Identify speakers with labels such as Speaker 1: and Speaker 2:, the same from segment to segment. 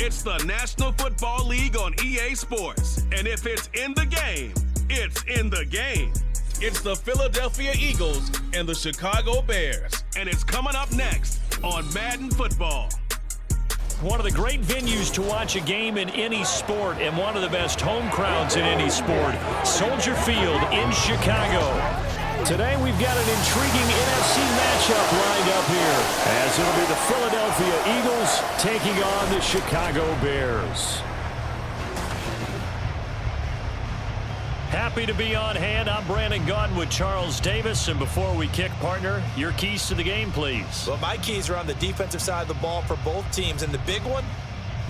Speaker 1: It's the National Football League on EA Sports. And if it's in the game, it's in the game. It's the Philadelphia Eagles and the Chicago Bears. And it's coming up next on Madden Football.
Speaker 2: One of the great venues to watch a game in any sport and one of the best home crowds in any sport, Soldier Field in Chicago. Today we've got an intriguing NFC matchup lined up here, as it'll be the Philadelphia Eagles taking on the Chicago Bears. Happy to be on hand. I'm Brandon Gaudin with Charles Davis. And before we kick, partner, your keys to the game, please.
Speaker 3: Well, my keys are on the defensive side of the ball for both teams. And the big one,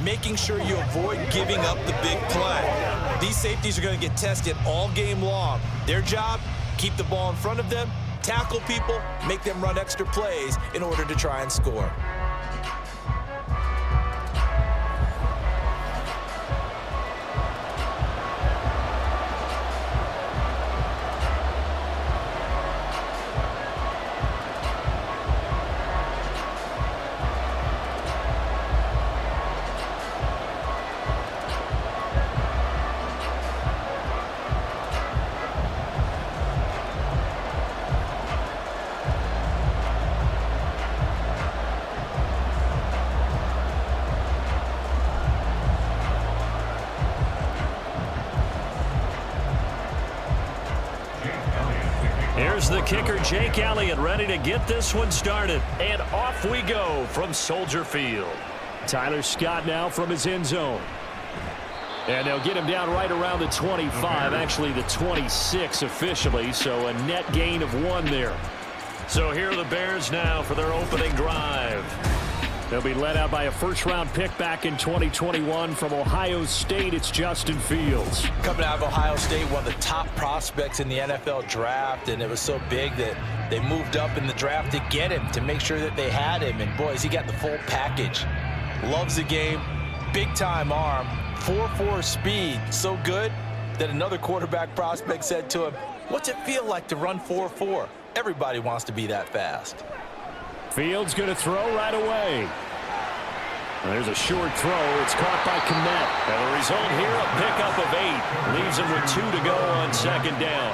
Speaker 3: making sure you avoid giving up the big play. These safeties are going to get tested all game long. Their job, keep the ball in front of them, tackle people, make them run extra plays in order to try and score.
Speaker 2: Here's the kicker, Jake Elliott, ready to get this one started. And off we go from Soldier Field. Tyler Scott now from his end zone. And they'll get him down right around the 25, actually the 26 officially, so a net gain of 1 there. So here are the Bears now for their opening drive. They'll be led out by a first-round pick back in 2021 from Ohio State. It's Justin Fields.
Speaker 3: Coming out of Ohio State, one of the top prospects in the NFL draft, and it was so big that they moved up in the draft to get him, to make sure that they had him. And, boys, he got the full package. Loves the game, big-time arm, 4.4 speed, so good that another quarterback prospect said to him, "What's it feel like to run 4.4? Everybody wants to be that fast."
Speaker 2: Fields going to throw right away. There's a short throw. It's caught by Kmet. And the result here, a pickup of 8. Leaves him with 2 to go on second down.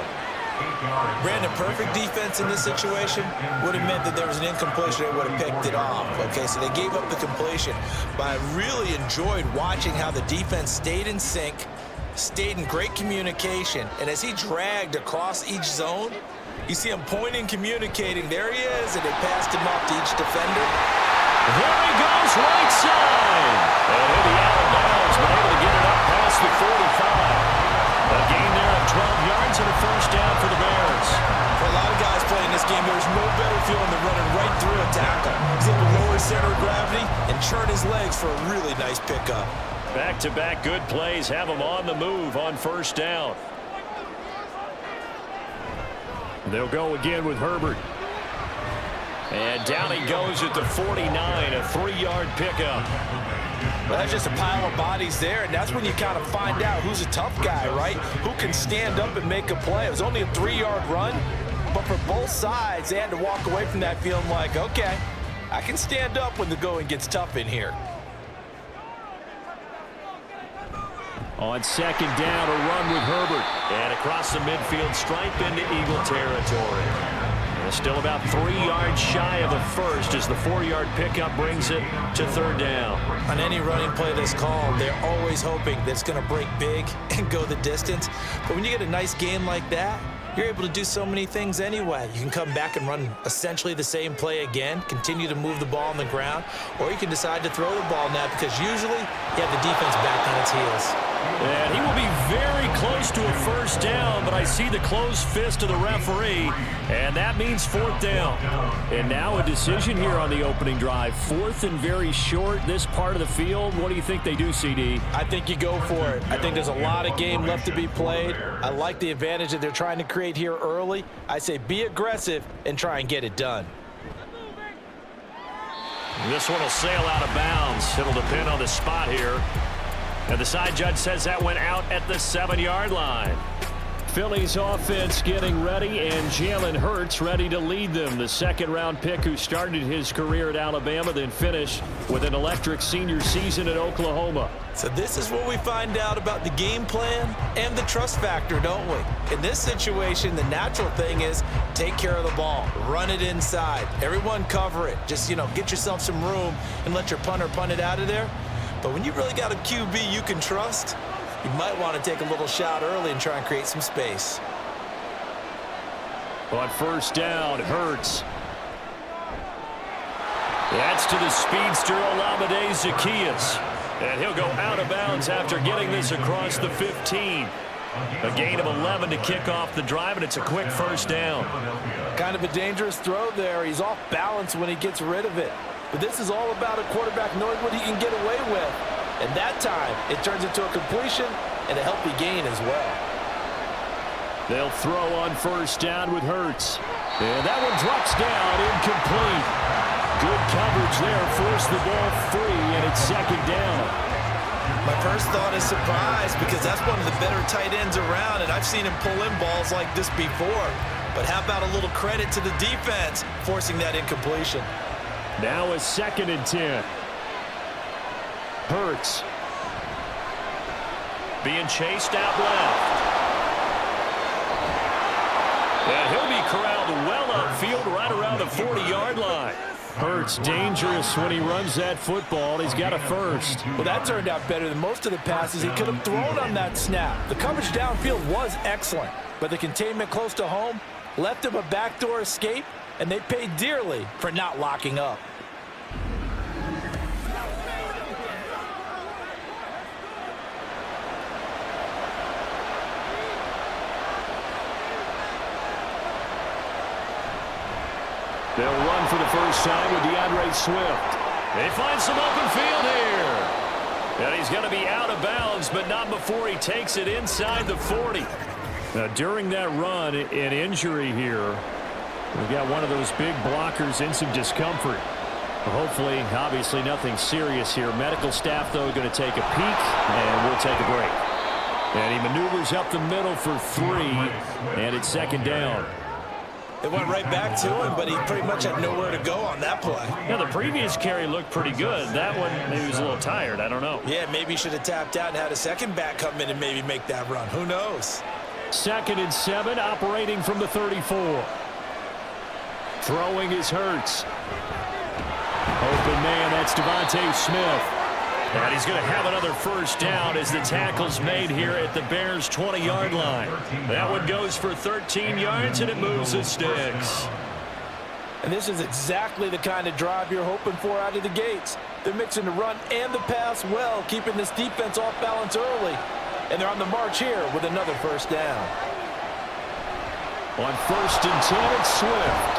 Speaker 3: Brandon, perfect defense in this situation would have meant that there was an incompletion. They would have picked it off. Okay, so they gave up the completion. But I really enjoyed watching how the defense stayed in sync, stayed in great communication. And as he dragged across each zone, you see him pointing, communicating. There he is, and they passed him off to each defender.
Speaker 2: There he goes, right side. And he'll be out of bounds, but able to get it up past the 45. A gain there of 12 yards and a first down for the Bears.
Speaker 3: For a lot of guys playing this game, there's no better feeling than running right through a tackle. He's able to lower his center of gravity and churn his legs for a really nice pickup.
Speaker 2: Back-to-back good plays have him on the move on first down. They'll go again with Herbert. And down he goes at the 49, a 3-yard pickup.
Speaker 3: Well, that's just a pile of bodies there, and that's when you kind of find out who's a tough guy, right? Who can stand up and make a play. It was only a 3-yard run, but for both sides, they had to walk away from that feeling like, okay, I can stand up when the going gets tough in here.
Speaker 2: On second down, a run with Herbert. And across the midfield stripe into Eagle territory. And still about 3 yards shy of the first as the 4-yard pickup brings it to third down.
Speaker 3: On any running play that's called, they're always hoping that it's going to break big and go the distance. But when you get a nice game like that, you're able to do so many things anyway. You can come back and run essentially the same play again, continue to move the ball on the ground, or you can decide to throw the ball now because usually you have the defense back on its heels.
Speaker 2: And he will be very close to a first down, but I see the closed fist of the referee, and that means fourth down. And now a decision here on the opening drive. Fourth and very short, this part of the field. What do you think they do, CD?
Speaker 3: I think you go for it. I think there's a lot of game left to be played. I like the advantage that they're trying to create here early. I say be aggressive and try and get it done.
Speaker 2: This one will sail out of bounds. It'll depend on the spot here. And the side judge says that went out at the 7-yard line. Philly's offense getting ready, and Jalen Hurts ready to lead them. The second-round pick who started his career at Alabama, then finished with an electric senior season at Oklahoma.
Speaker 3: So this is what we find out about the game plan and the trust factor, don't we? In this situation, the natural thing is take care of the ball, run it inside, everyone cover it. Just, get yourself some room and let your punter punt it out of there. But when you really got a QB you can trust, you might want to take a little shot early and try and create some space.
Speaker 2: On first down, Hurts. That's to the speedster, Olamide Zaccheaus. And he'll go out of bounds after getting this across the 15. A gain of 11 to kick off the drive, and it's a quick first down.
Speaker 3: Kind of a dangerous throw there. He's off balance when he gets rid of it. But this is all about a quarterback knowing what he can get away with. And that time, it turns into a completion and a healthy gain as well.
Speaker 2: They'll throw on first down with Hurts. And that one drops down, incomplete. Good coverage there, forced the ball free, and it's second down.
Speaker 3: My first thought is surprise, because that's one of the better tight ends around, and I've seen him pull in balls like this before. But how about a little credit to the defense forcing that incompletion?
Speaker 2: Now a 2nd and 10. Hurts being chased out left. And he'll be corralled well upfield right around the 40-yard line. Hurts dangerous when he runs that football. He's got a first.
Speaker 3: Well, that turned out better than most of the passes he could have thrown on that snap. The coverage downfield was excellent, but the containment close to home left him a backdoor escape, and they paid dearly for not locking up.
Speaker 2: They'll run for the first time with DeAndre Swift. They find some open field here. And he's going to be out of bounds, but not before he takes it inside the 40. Now, during that run, an injury here. We've got one of those big blockers in some discomfort. Hopefully, obviously, nothing serious here. Medical staff, though, going to take a peek, and we'll take a break. And he maneuvers up the middle for 3, and it's second down.
Speaker 3: It went right back to him, but he pretty much had nowhere to go on that play.
Speaker 2: Yeah, the previous carry looked pretty good. That one, maybe he was a little tired. I don't know.
Speaker 3: Yeah, maybe he should have tapped out and had a second back come in and maybe make that run. Who knows?
Speaker 2: 2nd and 7, operating from the 34. Throwing is Hurts. Open man, that's Devontae Smith. And he's going to have another first down as the tackle's made here at the Bears' 20-yard line. That one goes for 13 yards, and it moves the sticks.
Speaker 3: And this is exactly the kind of drive you're hoping for out of the gates. They're mixing the run and the pass well, keeping this defense off balance early. And they're on the march here with another first down.
Speaker 2: On 1st and 10, it's Swift.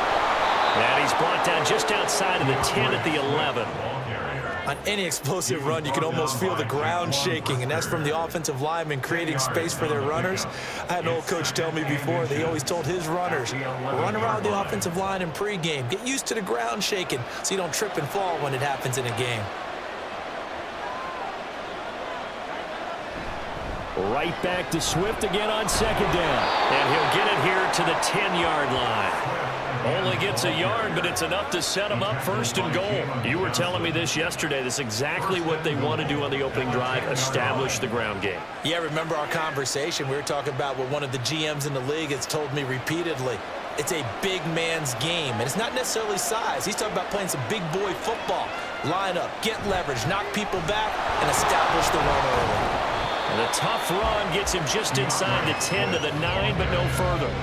Speaker 2: And he's brought down just outside of the 10 at the 11.
Speaker 3: On any explosive run, you can almost feel the ground shaking, and that's from the offensive linemen creating space for their runners. I had an old coach tell me before, they always told his runners, run around the offensive line in pregame. Get used to the ground shaking so you don't trip and fall when it happens in a game.
Speaker 2: Right back to Swift again on second down. And he'll get it here to the 10-yard line. Only gets a yard, but it's enough to set him up 1st and goal. You were telling me this yesterday. This is exactly what they want to do on the opening drive, establish the ground game.
Speaker 3: Yeah, remember our conversation. We were talking about what one of the GMs in the league has told me repeatedly. It's a big man's game, and it's not necessarily size. He's talking about playing some big boy football. Line up, get leverage, knock people back, and establish the run early.
Speaker 2: And the tough run gets him just inside the 10 to the 9, but no further.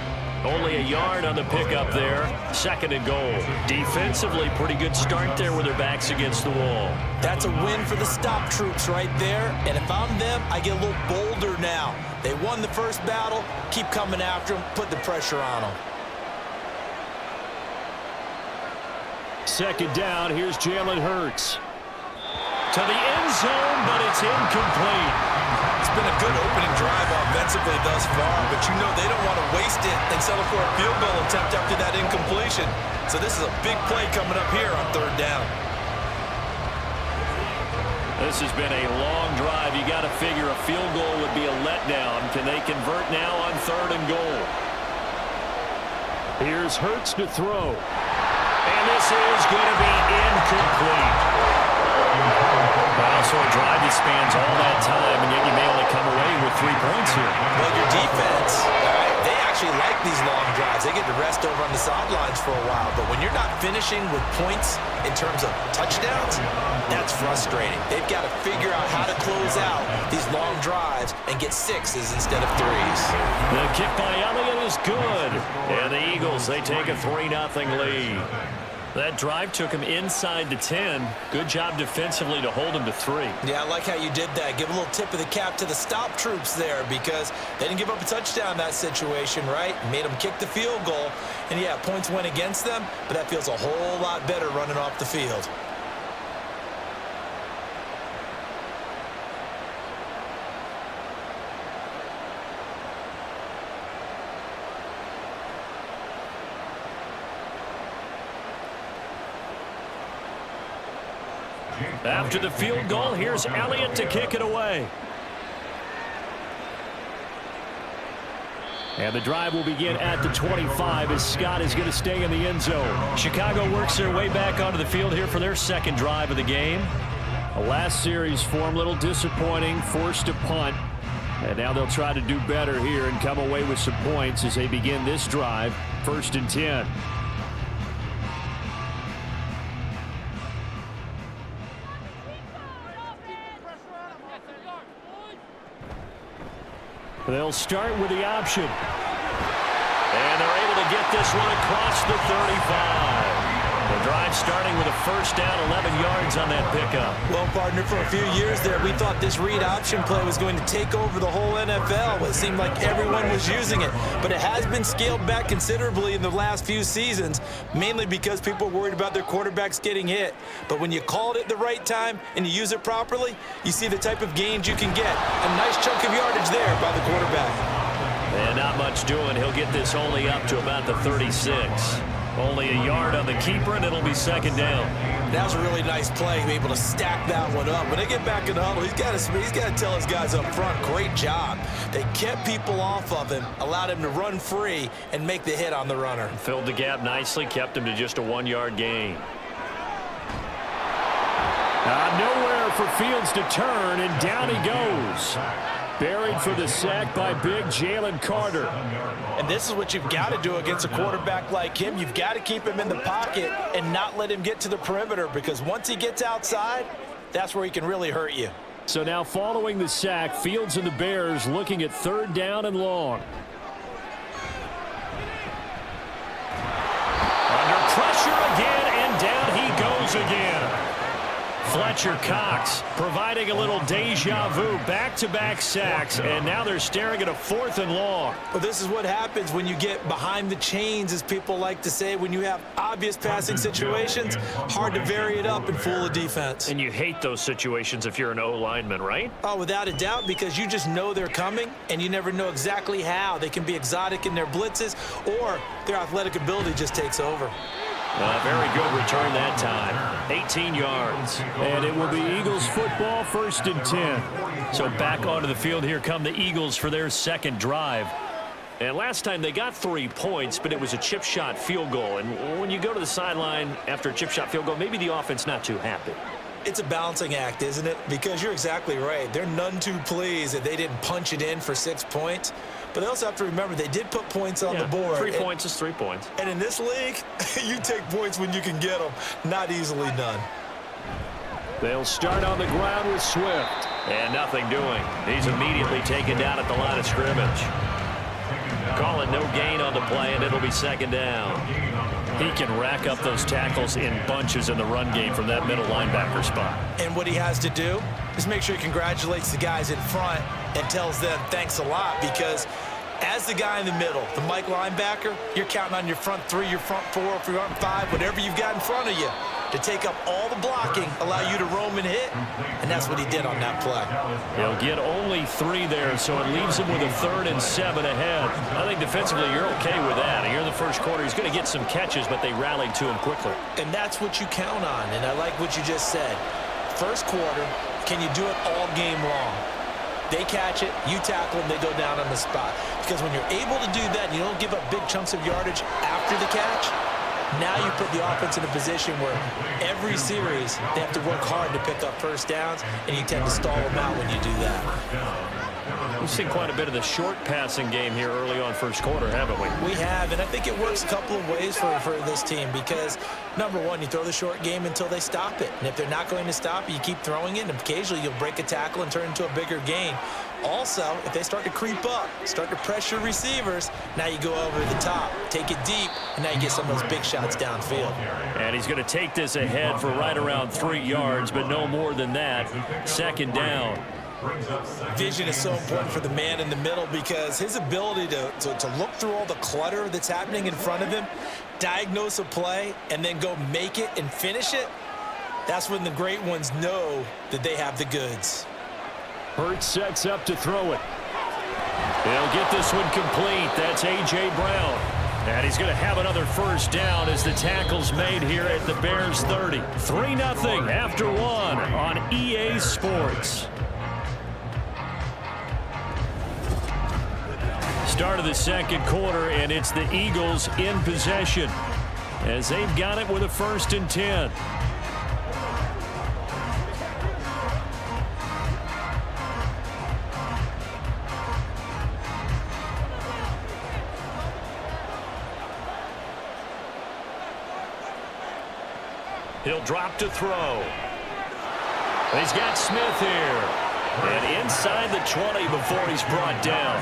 Speaker 2: Only a yard on the pickup there. 2nd and goal. Defensively, pretty good start there with their backs against the wall.
Speaker 3: That's a win for the stop troops right there. And if I'm them, I get a little bolder now. They won the first battle. Keep coming after them. Put the pressure on them.
Speaker 2: 2nd down. Here's Jalen Hurts. To the end zone, but it's incomplete.
Speaker 3: It's been a good opening drive offensively thus far, but you know they don't want to waste it and settle for a field goal attempt after that incompletion. So this is a big play coming up here on 3rd down.
Speaker 2: This has been a long drive. You got to figure a field goal would be a letdown. Can they convert now on 3rd and goal? Here's Hurts to throw. And this is going to be incomplete. Wow, so a drive that spans all that time, and yet you may only come away with 3 points here.
Speaker 3: Well, your defense, they actually like these long drives. They get to rest over on the sidelines for a while. But when you're not finishing with points in terms of touchdowns, that's frustrating. They've got to figure out how to close out these long drives and get 6s instead of 3s.
Speaker 2: The kick by Elliott is good. And the Eagles, they take a 3-0 lead. That drive took him inside the 10. Good job defensively to hold him to 3.
Speaker 3: Yeah, I like how you did that. Give a little tip of the cap to the stop troops there because they didn't give up a touchdown in that situation, right? Made them kick the field goal. And, yeah, points went against them, but that feels a whole lot better running off the field.
Speaker 2: After the field goal, here's Elliott to kick it away. And the drive will begin at the 25 as Scott is going to stay in the end zone. Chicago works their way back onto the field here for their 2nd drive of the game. A last series for them, a little disappointing, forced to punt. And now they'll try to do better here and come away with some points as they begin this drive, 1st and 10. They'll start with the option. And they're able to get this one across the 35. The drive starting with a 1st down, 11 yards on that pickup.
Speaker 3: Well, partner, for a few years there, we thought this read option play was going to take over the whole NFL. It seemed like everyone was using it. But it has been scaled back considerably in the last few seasons, mainly because people are worried about their quarterbacks getting hit. But when you call it at the right time and you use it properly, you see the type of gains you can get. A nice chunk of yardage there by the quarterback.
Speaker 2: And not much doing. He'll get this only up to about the 36. Only a yard on the keeper, and it'll be 2nd down.
Speaker 3: That was a really nice play, be able to stack that one up. When they get back in the huddle, he's got to tell his guys up front, great job. They kept people off of him, allowed him to run free, and make the hit on the runner.
Speaker 2: Filled the gap nicely, kept him to just a 1-yard gain. Nowhere for Fields to turn, and down he goes. Buried for the sack by big Jalen Carter.
Speaker 3: And this is what you've got to do against a quarterback like him. You've got to keep him in the pocket and not let him get to the perimeter, because once he gets outside, that's where he can really hurt you.
Speaker 2: So now following the sack, Fields and the Bears looking at 3rd down and long. Under pressure again, and down he goes again. Fletcher Cox providing a little deja vu, back-to-back sacks, and now they're staring at a 4th and long.
Speaker 3: Well, this is what happens when you get behind the chains, as people like to say. When you have obvious passing situations, hard to vary it up and fool the defense.
Speaker 2: And you hate those situations if you're an O-lineman, right?
Speaker 3: Oh, without a doubt, because you just know they're coming, and you never know exactly how. They can be exotic in their blitzes, or their athletic ability just takes over.
Speaker 2: Very good return that time. 18 yards. And it will be Eagles football, 1st and 10. So back onto the field here come the Eagles for their 2nd drive. And last time they got 3 points, but it was a chip shot field goal. And when you go to the sideline after a chip shot field goal, maybe the offense not too happy.
Speaker 3: It's a balancing act, isn't it? Because you're exactly right. They're none too pleased that they didn't punch it in for 6 points. But they also have to remember they did put points on the board.
Speaker 2: 3 points is 3 points.
Speaker 3: And in this league, you take points when you can get them. Not easily done.
Speaker 2: They'll start on the ground with Swift. And nothing doing. He's immediately taken down at the line of scrimmage. Calling no gain on the play, and it'll be 2nd down. He can rack up those tackles in bunches in the run game from that middle linebacker spot.
Speaker 3: And what he has to do is make sure he congratulates the guys in front and tells them thanks a lot, because as the guy in the middle, the Mike linebacker, you're counting on your front 3, your front 4, your front 5, whatever you've got in front of you to take up all the blocking, allow you to roam and hit, and that's what he did on that play.
Speaker 2: He'll get only 3 there, so it leaves him with a 3rd and 7 ahead. I think defensively you're okay with that. Here in the 1st quarter, he's going to get some catches, but they rallied to him quickly.
Speaker 3: And that's what you count on, and I like what you just said. 1st quarter, can you do it all game long? They catch it, you tackle them, they go down on the spot. Because when you're able to do that and you don't give up big chunks of yardage after the catch, now you put the offense in a position where every series they have to work hard to pick up first downs, and you tend to stall them out when you do that.
Speaker 2: We've seen quite a bit of the short passing game here early on first quarter, haven't we?
Speaker 3: We have, and I think it works a couple of ways for this team because, number one, you throw the short game until they stop it. And if they're not going to stop it, you keep throwing it, and occasionally you'll break a tackle and turn it into a bigger gain. Also, if they start to creep up, start to pressure receivers, now you go over the top, take it deep, and now you get some of those big shots downfield.
Speaker 2: And he's going to take this ahead for right around 3 yards, but no more than that. Second down.
Speaker 3: Vision is so important for the man in the middle because his ability to look through all the clutter that's happening in front of him, diagnose a play, and then go make it and finish it, that's when the great ones know that they have the goods.
Speaker 2: Hurts sets up to throw it. He'll get this one complete. That's A.J. Brown. And he's going to have another first down as the tackle's made here at the Bears 30. 3-0 after 1 on EA Sports. Start of the second quarter, and it's the Eagles in possession as they've got it with a 1st and 10. He'll drop to throw. He's got Smith here. And inside the 20 before he's brought down.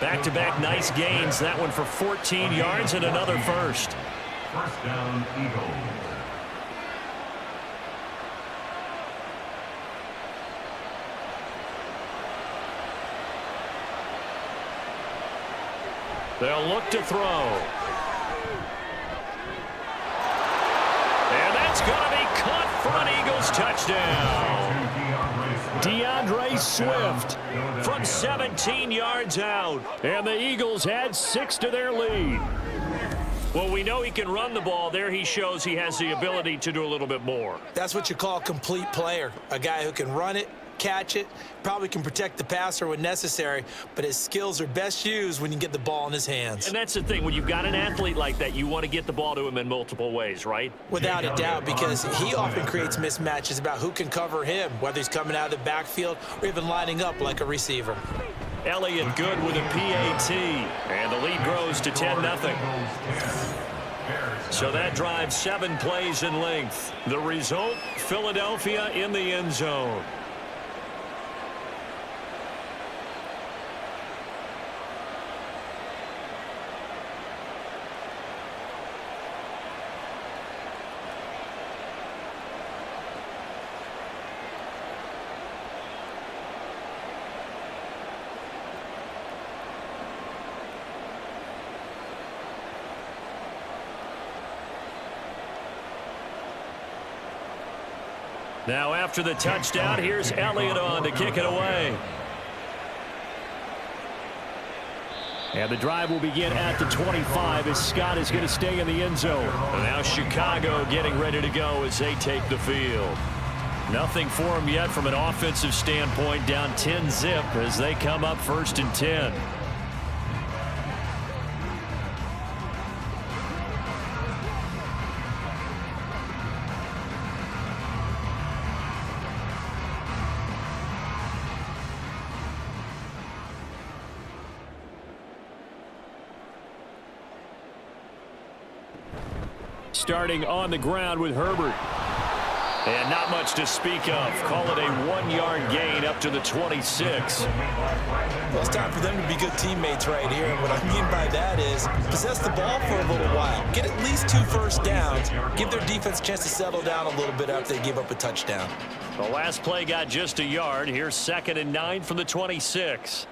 Speaker 2: Back-to-back nice gains. That one for 14 yards and another first.
Speaker 4: First down, Eagles.
Speaker 2: They'll look to throw. And that's going to be caught for an Eagles touchdown. DeAndre Swift from 17 yards out. And the Eagles add 6 to their lead. Well, we know he can run the ball. There he shows he has the ability to do a little bit more.
Speaker 3: That's what you call a complete player. A guy who can run it, catch it, probably can protect the passer when necessary, but his skills are best used when you get the ball in his hands.
Speaker 2: And that's the thing. When you've got an athlete like that, you want to get the ball to him in multiple ways, right?
Speaker 3: Without a doubt, because he often creates mismatches about who can cover him, whether he's coming out of the backfield or even lining up like a receiver.
Speaker 2: Elliott good with a PAT, and the lead grows to 10-0. So that drives 7 plays in length. The result, Philadelphia in the end zone. Now after the touchdown, here's Elliott on to kick it away. And the drive will begin at the 25 as Scott is going to stay in the end zone. And now Chicago getting ready to go as they take the field. Nothing for them yet from an offensive standpoint, down 10-zip as they come up 1st and 10. Starting on the ground with Herbert. And not much to speak of. Call it a 1-yard gain up to the 26.
Speaker 3: Well, it's time for them to be good teammates right here. And what I mean by that is possess the ball for a little while. Get at least 2 first downs. Give their defense a chance to settle down a little bit after they give up a touchdown.
Speaker 2: The last play got just a yard. Here's 2nd and 9 from the 26.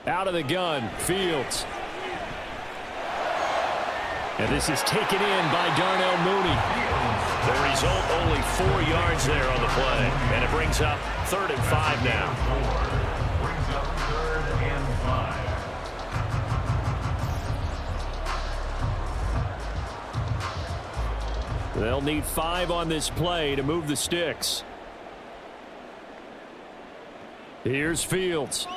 Speaker 2: Out of the gun, Fields. And this is taken in by Darnell Mooney. The result, only 4 yards there on the play. And it brings up 3rd and 5 now.
Speaker 4: Brings up 3rd and 5.
Speaker 2: They'll need 5 on this play to move the sticks. Here's Fields.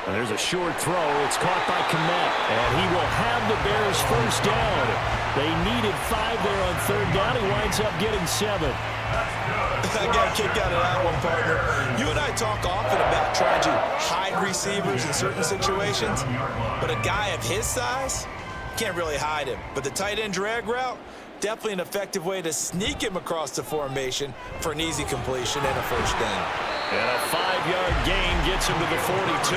Speaker 2: And there's a short throw. It's caught by Kmet. And he will have the Bears first down. They needed 5 there on third down. He winds up getting 7.
Speaker 3: I got a kick out of that one, partner. You and I talk often about trying to hide receivers in certain situations, but a guy of his size can't really hide him. But the tight end drag route, definitely an effective way to sneak him across the formation for an easy completion and a first down.
Speaker 2: And a 5-yard gain gets him to the 42.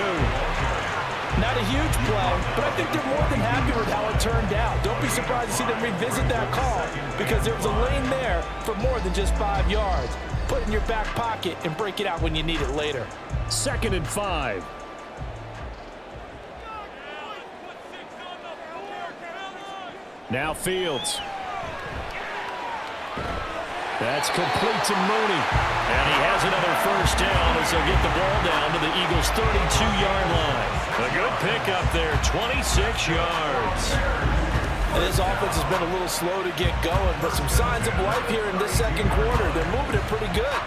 Speaker 5: Not a huge play, but I think they're more than happy with how it turned out. Don't be surprised to see them revisit that call because there was a lane there for more than just 5 yards. Put it in your back pocket and break it out when you need it later.
Speaker 2: 2nd and 5. Now Fields. That's complete to Mooney. And he has another first down as they'll get the ball down to the Eagles' 32-yard line. A good pickup there, 26 yards.
Speaker 5: And this offense has been a little slow to get going, but some signs of life here in this second quarter. They're moving it pretty good.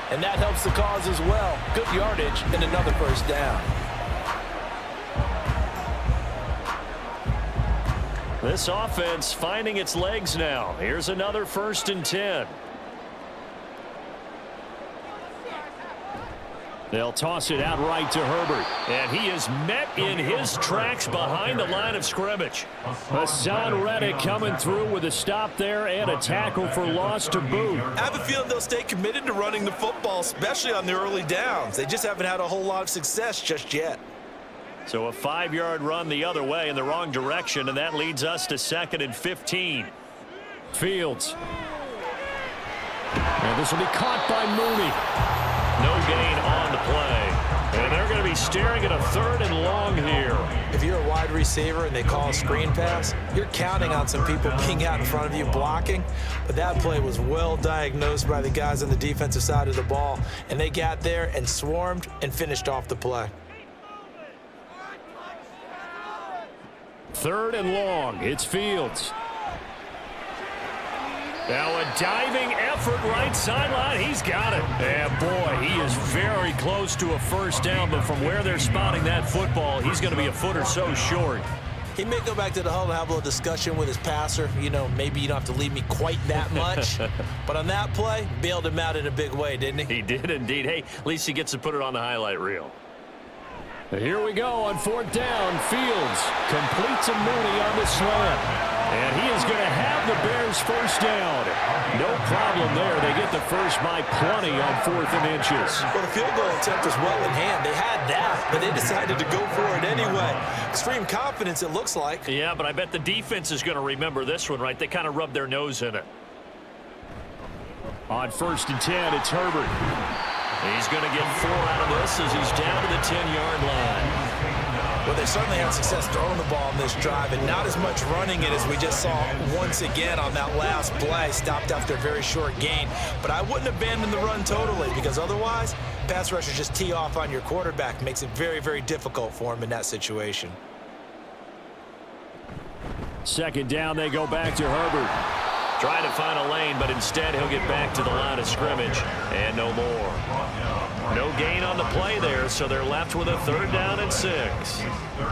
Speaker 5: And that helps the cause as well. Good yardage and another first down.
Speaker 2: This offense finding its legs now. Here's another 1st and 10. They'll toss it out right to Herbert. And he is met in his tracks behind the line of scrimmage. Hassan Reddick coming through with a stop there and a tackle for loss to boot.
Speaker 3: I have a feeling they'll stay committed to running the football, especially on the early downs. They just haven't had a whole lot of success just yet.
Speaker 2: So a 5-yard run the other way in the wrong direction, and that leads us to 2nd and 15. Fields. And this will be caught by Mooney. No gain on the play. And they're going to be staring at a 3rd and long here.
Speaker 3: If you're a wide receiver and they call a screen pass, you're counting on some people being out in front of you blocking. But that play was well diagnosed by the guys on the defensive side of the ball. And they got there and swarmed and finished off the play.
Speaker 2: 3rd and long. It's Fields. Now a diving effort right sideline. He's got it. And boy, he is very close to a first down, but from where they're spotting that football, he's going to be a foot or so short.
Speaker 3: He may go back to the huddle and have a little discussion with his passer. You know, maybe you don't have to leave me quite that much. But on that play, bailed him out in a big way, didn't he?
Speaker 2: He did indeed. Hey, at least he gets to put it on the highlight reel. Here we go on 4th down. Fields complete to Mooney on the slant. And he is going to have the Bears first down. No problem there. They get the first by plenty on 4th and inches.
Speaker 3: Well, the field goal attempt was well in hand. They had that, but they decided to go for it anyway. Extreme confidence, it looks like.
Speaker 2: Yeah, but I bet the defense is going to remember this one, right? They kind of rubbed their nose in it. On 1st and 10, it's Herbert. He's going to get 4 out of this as he's down to the 10-yard line.
Speaker 3: Well, they certainly had success throwing the ball on this drive and not as much running it as we just saw once again on that last play. Stopped after a very short gain. But I wouldn't abandon the run totally because otherwise, pass rushers just tee off on your quarterback. Makes it very, very difficult for him in that situation.
Speaker 2: 2nd down, they go back to Herbert. Trying to find a lane, but instead he'll get back to the line of scrimmage. And no more. No gain on the play there, so they're left with a 3rd down and 6.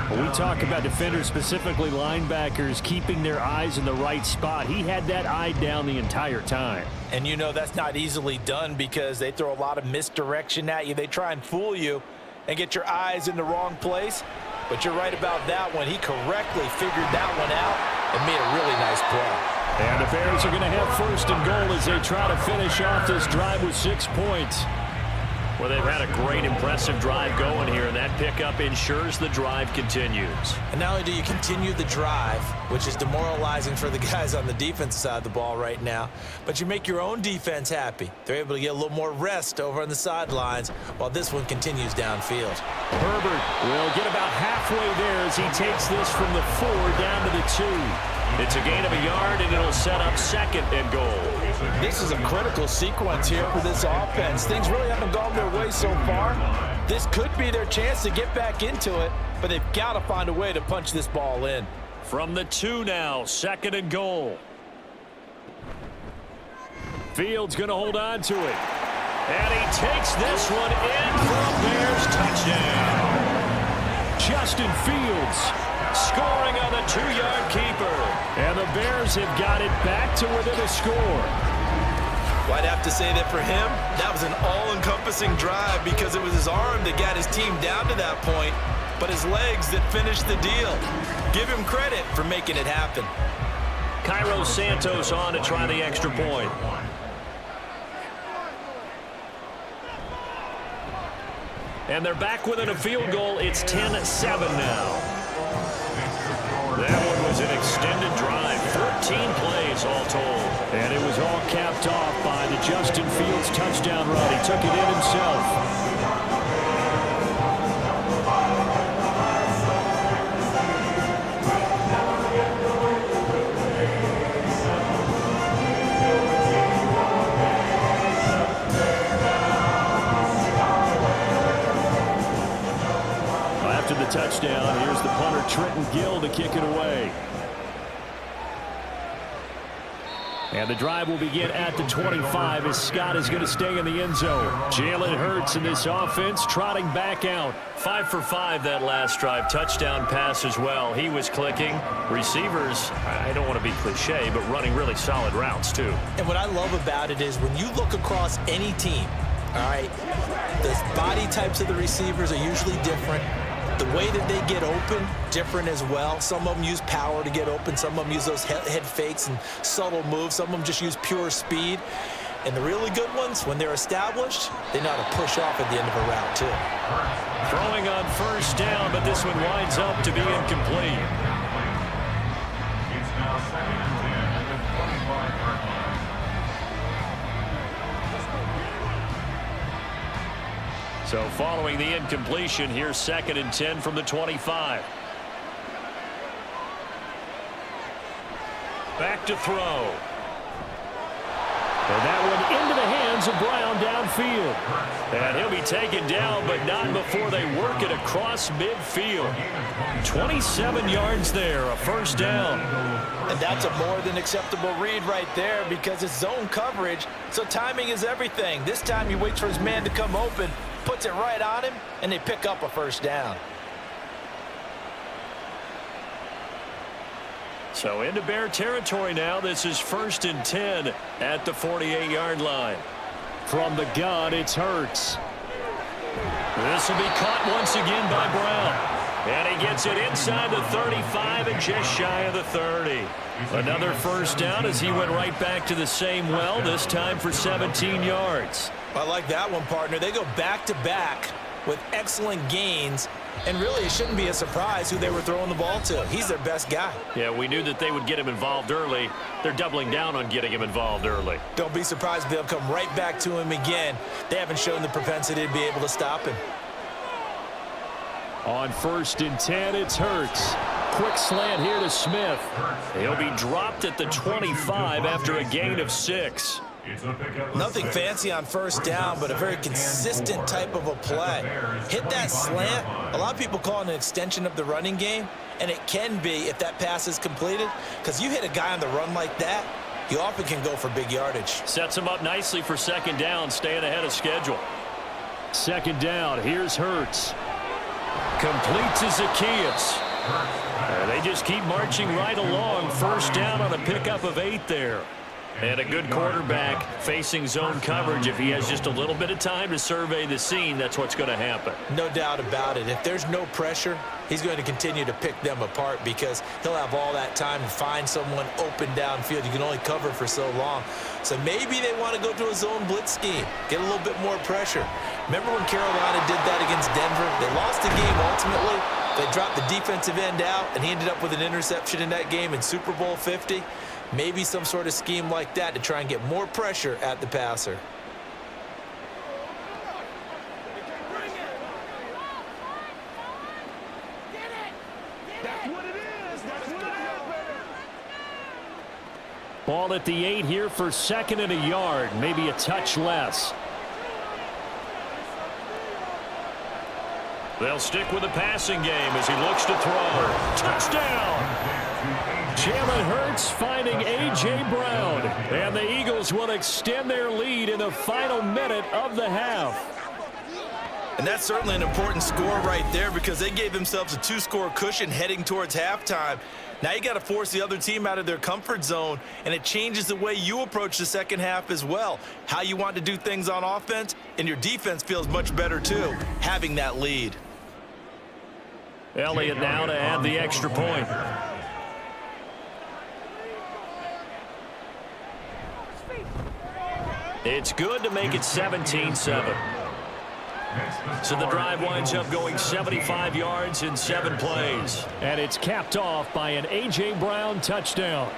Speaker 2: When we talk about defenders, specifically linebackers, keeping their eyes in the right spot, he had that eye down the entire time.
Speaker 5: And you know that's not easily done because they throw a lot of misdirection at you. They try and fool you and get your eyes in the wrong place. But you're right about that one. He correctly figured that one out and made a really nice play.
Speaker 2: And the Bears are going to have 1st and goal as they try to finish off this drive with 6 points. Well, they've had a great, impressive drive going here, and that pickup ensures the drive continues.
Speaker 3: And not only do you continue the drive, which is demoralizing for the guys on the defensive side of the ball right now, but you make your own defense happy. They're able to get a little more rest over on the sidelines while this one continues downfield.
Speaker 2: Herbert will get about halfway there as he takes this from the 4 down to the 2. It's a gain of a yard, and it'll set up 2nd and goal.
Speaker 5: This is a critical sequence here for this offense. Things really haven't gone their way so far. This could be their chance to get back into it, but they've got to find a way to punch this ball in.
Speaker 2: From the 2 now, 2nd and goal. Fields going to hold on to it. And he takes this one in for a Bears touchdown. Justin Fields scoring on the 2-yard keeper. And the Bears have got it back to within a score.
Speaker 5: Well, I'd have to say that for him, that was an all-encompassing drive because it was his arm that got his team down to that point, but his legs that finished the deal. Give him credit for making it happen.
Speaker 2: Cairo Santos on to try the extra point. And they're back within a field goal. It's 10-7 now. That one was an extended drive. 14 plays all told. And it was all capped off by the Justin Fields touchdown run. He took it in himself. The touchdown. Here's the punter, Trenton Gill, to kick it away. And the drive will begin at the 25 as Scott is going to stay in the end zone. Jalen Hurts in this offense trotting back out. 5 for 5 that last drive. Touchdown pass as well. He was clicking. Receivers, I don't want to be cliche, but running really solid routes too.
Speaker 5: And what I love about it is when you look across any team, all right, the body types of the receivers are usually different. The way that they get open, different as well. Some of them use power to get open. Some of them use those head fakes and subtle moves. Some of them just use pure speed. And the really good ones, when they're established, they know how to push off at the end of a route, too.
Speaker 2: Throwing on first down, but this one winds up to be incomplete.
Speaker 4: It's now 2nd and 10 at the 25-yard line.
Speaker 2: So following the incompletion, here's 2nd and 10 from the 25. Back to throw. And that one into the hands of Brown downfield. And he'll be taken down, but not before they work it across midfield. 27 yards there, a first down.
Speaker 5: And that's a more than acceptable read right there because it's zone coverage, so timing is everything. This time he waits for his man to come open, puts it right on him, and they pick up a first down.
Speaker 2: So into Bear territory now. This is 1st and 10 at the 48-yard line. From the gun, it's Hurts. This will be caught once again by Brown. And he gets it inside the 35 and just shy of the 30. Another first down as he went right back to the same well, this time for 17 yards.
Speaker 5: I like that one, partner. They go back-to-back with excellent gains. And really, it shouldn't be a surprise who they were throwing the ball to. He's their best guy.
Speaker 2: Yeah, we knew that they would get him involved early. They're doubling down on getting him involved early.
Speaker 5: Don't be surprised if they'll come right back to him again. They haven't shown the propensity to be able to stop him.
Speaker 2: On 1st and 10, it's Hurts. Quick slant here to Smith. He'll be dropped at the 25 after a gain of 6.
Speaker 5: Nothing fancy on first down, but a very consistent type of a play. Hit that slant. A lot of people call it an extension of the running game, and it can be if that pass is completed, because you hit a guy on the run like that, you often can go for big yardage.
Speaker 2: Sets him up nicely for 2nd down, staying ahead of schedule. 2nd down, here's Hurts. Complete to Zacchaeus. They just keep marching right along. First down on a pickup of 8 there. And a good quarterback facing zone coverage. If he has just a little bit of time to survey the scene, that's what's going to happen.
Speaker 5: No doubt about it. If there's no pressure, he's going to continue to pick them apart because he'll have all that time to find someone open downfield. You can only cover for so long. So maybe they want to go to a zone blitz scheme, get a little bit more pressure. Remember when Carolina did that against Denver? They lost the game ultimately. They dropped the defensive end out, and he ended up with an interception in that game in Super Bowl 50. Maybe some sort of scheme like that to try and get more pressure at the passer.
Speaker 2: Ball at the 8 here for 2nd and a yard, maybe a touch less. They'll stick with the passing game as he looks to throw. Touchdown! Jalen Hurts finding A.J. Brown. And the Eagles will extend their lead in the final minute of the half.
Speaker 3: And that's certainly an important score right there because they gave themselves a 2-score cushion heading towards halftime. Now you got to force the other team out of their comfort zone, and it changes the way you approach the second half as well. How you want to do things on offense, and your defense feels much better too, having that lead.
Speaker 2: Elliott now to add the extra point. It's good to make it 17-7. So the drive winds up going 75 yards in 7 plays. And it's capped off by an A.J. Brown touchdown.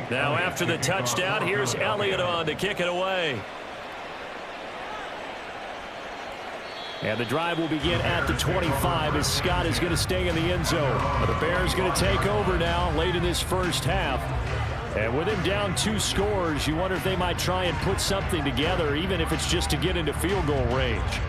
Speaker 2: Now after the touchdown, here's Elliott on to kick it away. And the drive will begin at the 25 as Scott is going to stay in the end zone. The Bears going to take over now late in this first half. And with him down 2 scores, you wonder if they might try and put something together, even if it's just to get into field goal range.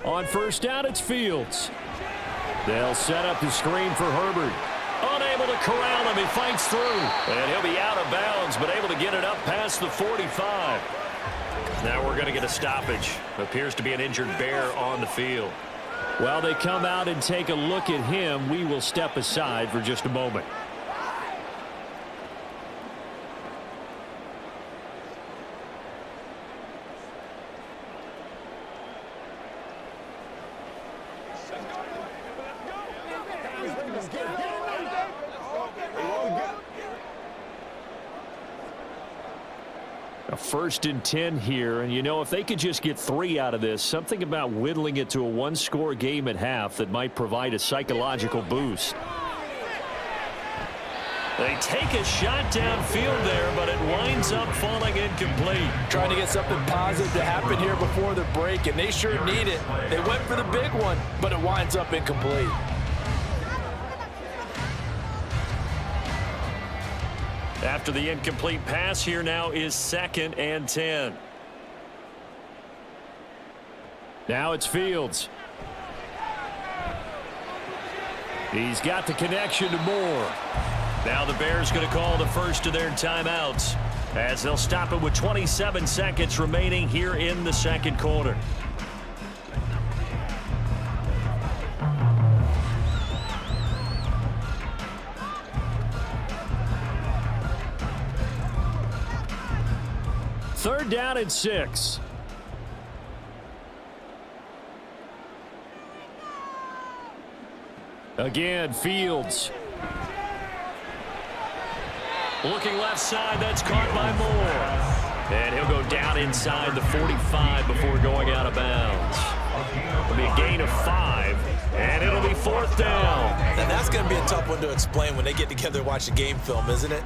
Speaker 2: On first down, it's Fields. They'll set up the screen for Herbert. Unable to corral him. He fights through. And he'll be out of bounds, but able to get it up past the 45. Now we're going to get a stoppage. Appears to be an injured Bear on the field. While they come out and take a look at him, we will step aside for just a moment. A 1st and 10 here, and you know, if they could just get 3 out of this, something about whittling it to a 1-score game at half that might provide a psychological boost. They take a shot downfield there, but it winds up falling incomplete.
Speaker 5: Trying to get something positive to happen here before the break, and they sure need it. They went for the big one, but it winds up incomplete.
Speaker 2: After the incomplete pass, here now is 2nd and 10. Now it's Fields. He's got the connection to Moore. Now the Bears going to call the first of their timeouts as they'll stop it with 27 seconds remaining here in the second quarter. Third down and 6. Again, Fields. Looking left side, that's caught by Moore. And he'll go down inside the 45 before going out of bounds. It'll be a gain of 5, and it'll be 4th down.
Speaker 3: Now that's going to be a tough one to explain when they get together and watch the game film, isn't it?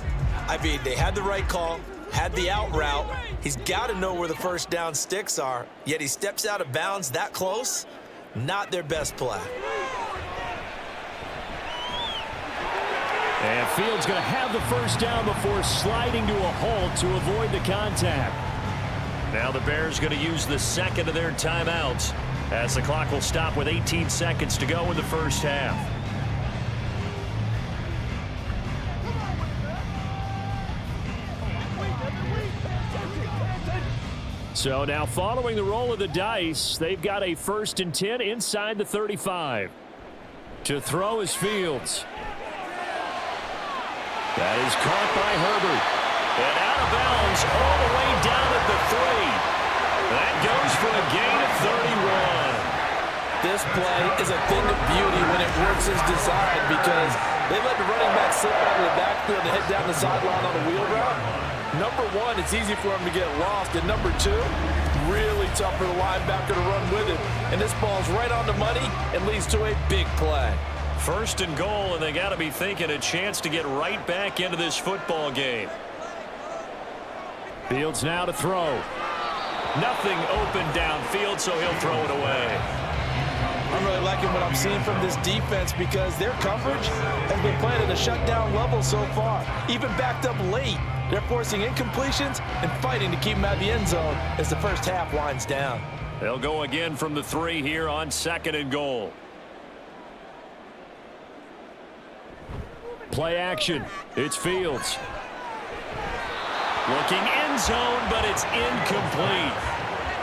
Speaker 3: I mean, they had the right call, had the out route. He's got to know where the first down sticks are, yet he steps out of bounds that close. Not their best play.
Speaker 2: And Fields going to have the first down before sliding to a halt to avoid the contact. Now the Bears going to use the second of their timeouts as the clock will stop with 18 seconds to go in the first half. So now following the roll of the dice, they've got a 1st and 10 inside the 35. To throw is Fields. That is caught by Herbert. And out of bounds all the way down at the 3. That goes for a gain of 31.
Speaker 5: This play is a thing of beauty when it works as designed because they let the running back slip out of the backfield and head down the sideline on a wheel route. Number 1, it's easy for him to get lost. And number 2, really tough for the linebacker to run with it. And this ball's right on the money and leads to a big play.
Speaker 2: First and goal, and they got to be thinking a chance to get right back into this football game. Fields now to throw. Nothing open downfield, so he'll throw it away.
Speaker 5: I'm really liking what I'm seeing from this defense because their coverage has been playing at a shutdown level so far. Even backed up late, they're forcing incompletions and fighting to keep them out of the end zone as the first half winds down.
Speaker 2: They'll go again from the 3 here on 2nd and goal. Play action. It's Fields. Looking end zone, but it's incomplete.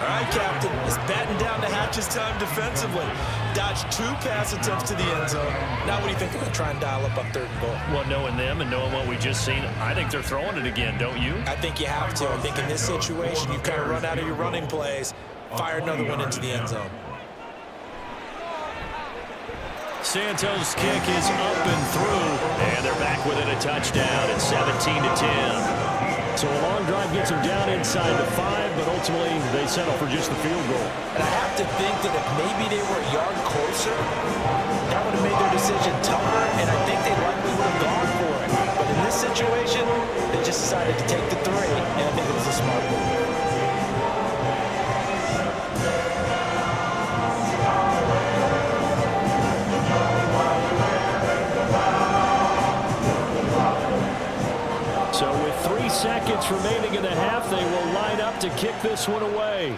Speaker 5: All right, Captain, it's batting down the hatches time defensively. Dodged 2 pass attempts to the end zone. Now what do you think they're going to try and dial up on 3rd and goal?
Speaker 2: Well, knowing them and knowing what we just seen, I think they're throwing it again, don't you?
Speaker 5: I think you have to. I think in this situation, you've kind of run out of your running plays. Fire another one into the end zone.
Speaker 2: Santos' kick is up and through, and they're back within a touchdown at 17-10. So a long drive gets them down inside the 5, but ultimately they settle for just the field goal.
Speaker 5: And I have to think that if maybe they were a yard closer, that would have made their decision tougher, and I think they likely would have gone for it. But in this situation, they just decided to take the 3, and I think it was a smart move.
Speaker 2: So with 3 seconds remaining in the half, they will line up to kick this one away.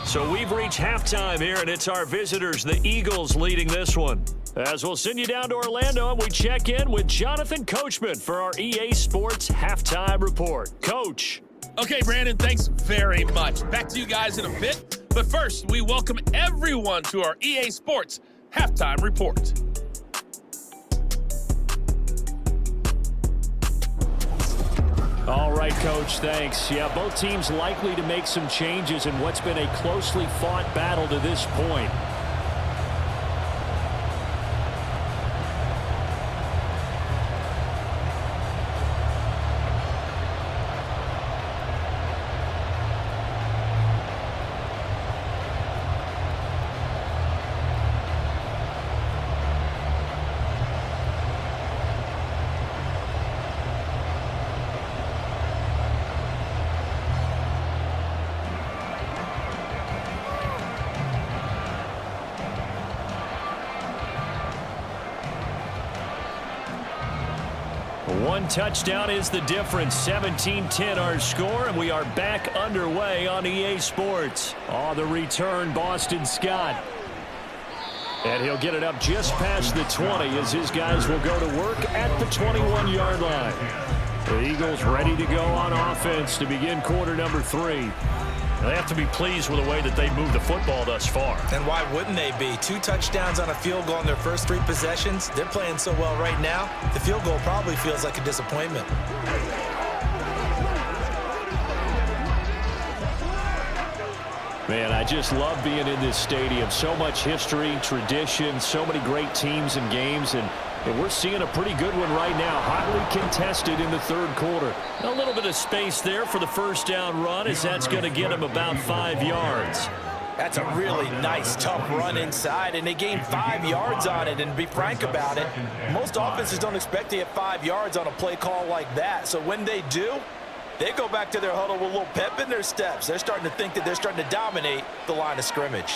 Speaker 2: So we've reached halftime here, and it's our visitors, the Eagles, leading this one. As we'll send you down to Orlando, and we check in with Jonathan Coachman for our EA Sports Halftime Report. Coach.
Speaker 6: Okay, Brandon, thanks very much. Back to you guys in a bit. But first, we welcome everyone to our EA Sports Halftime Report.
Speaker 2: All right, Coach, thanks. Yeah, both teams likely to make some changes in what's been a closely fought battle to this point. One touchdown is the difference. 17-10 our score, and we are back underway on EA Sports. On the return, Boston Scott. And he'll get it up just past the 20 as his guys will go to work at the 21-yard line. The Eagles ready to go on offense to begin quarter number 3. They have to be pleased with the way that they moved the football thus far.
Speaker 5: And why wouldn't they be? 2 touchdowns on a field goal in their first 3 possessions. They're playing so well right now, the field goal probably feels like a disappointment.
Speaker 2: Man, I just love being in this stadium. So much history, tradition, so many great teams and games, and we're seeing a pretty good one right now, hotly contested in the 3rd quarter. A little bit of space there for the first down run, as that's going to get him about 5 yards.
Speaker 5: That's a really nice, tough run inside, and they gained 5 yards on it. And to be frank about it, most offenses don't expect to get 5 yards on a play call like that. So when they do, they go back to their huddle with a little pep in their steps. They're starting to think that they're starting to dominate the line of scrimmage.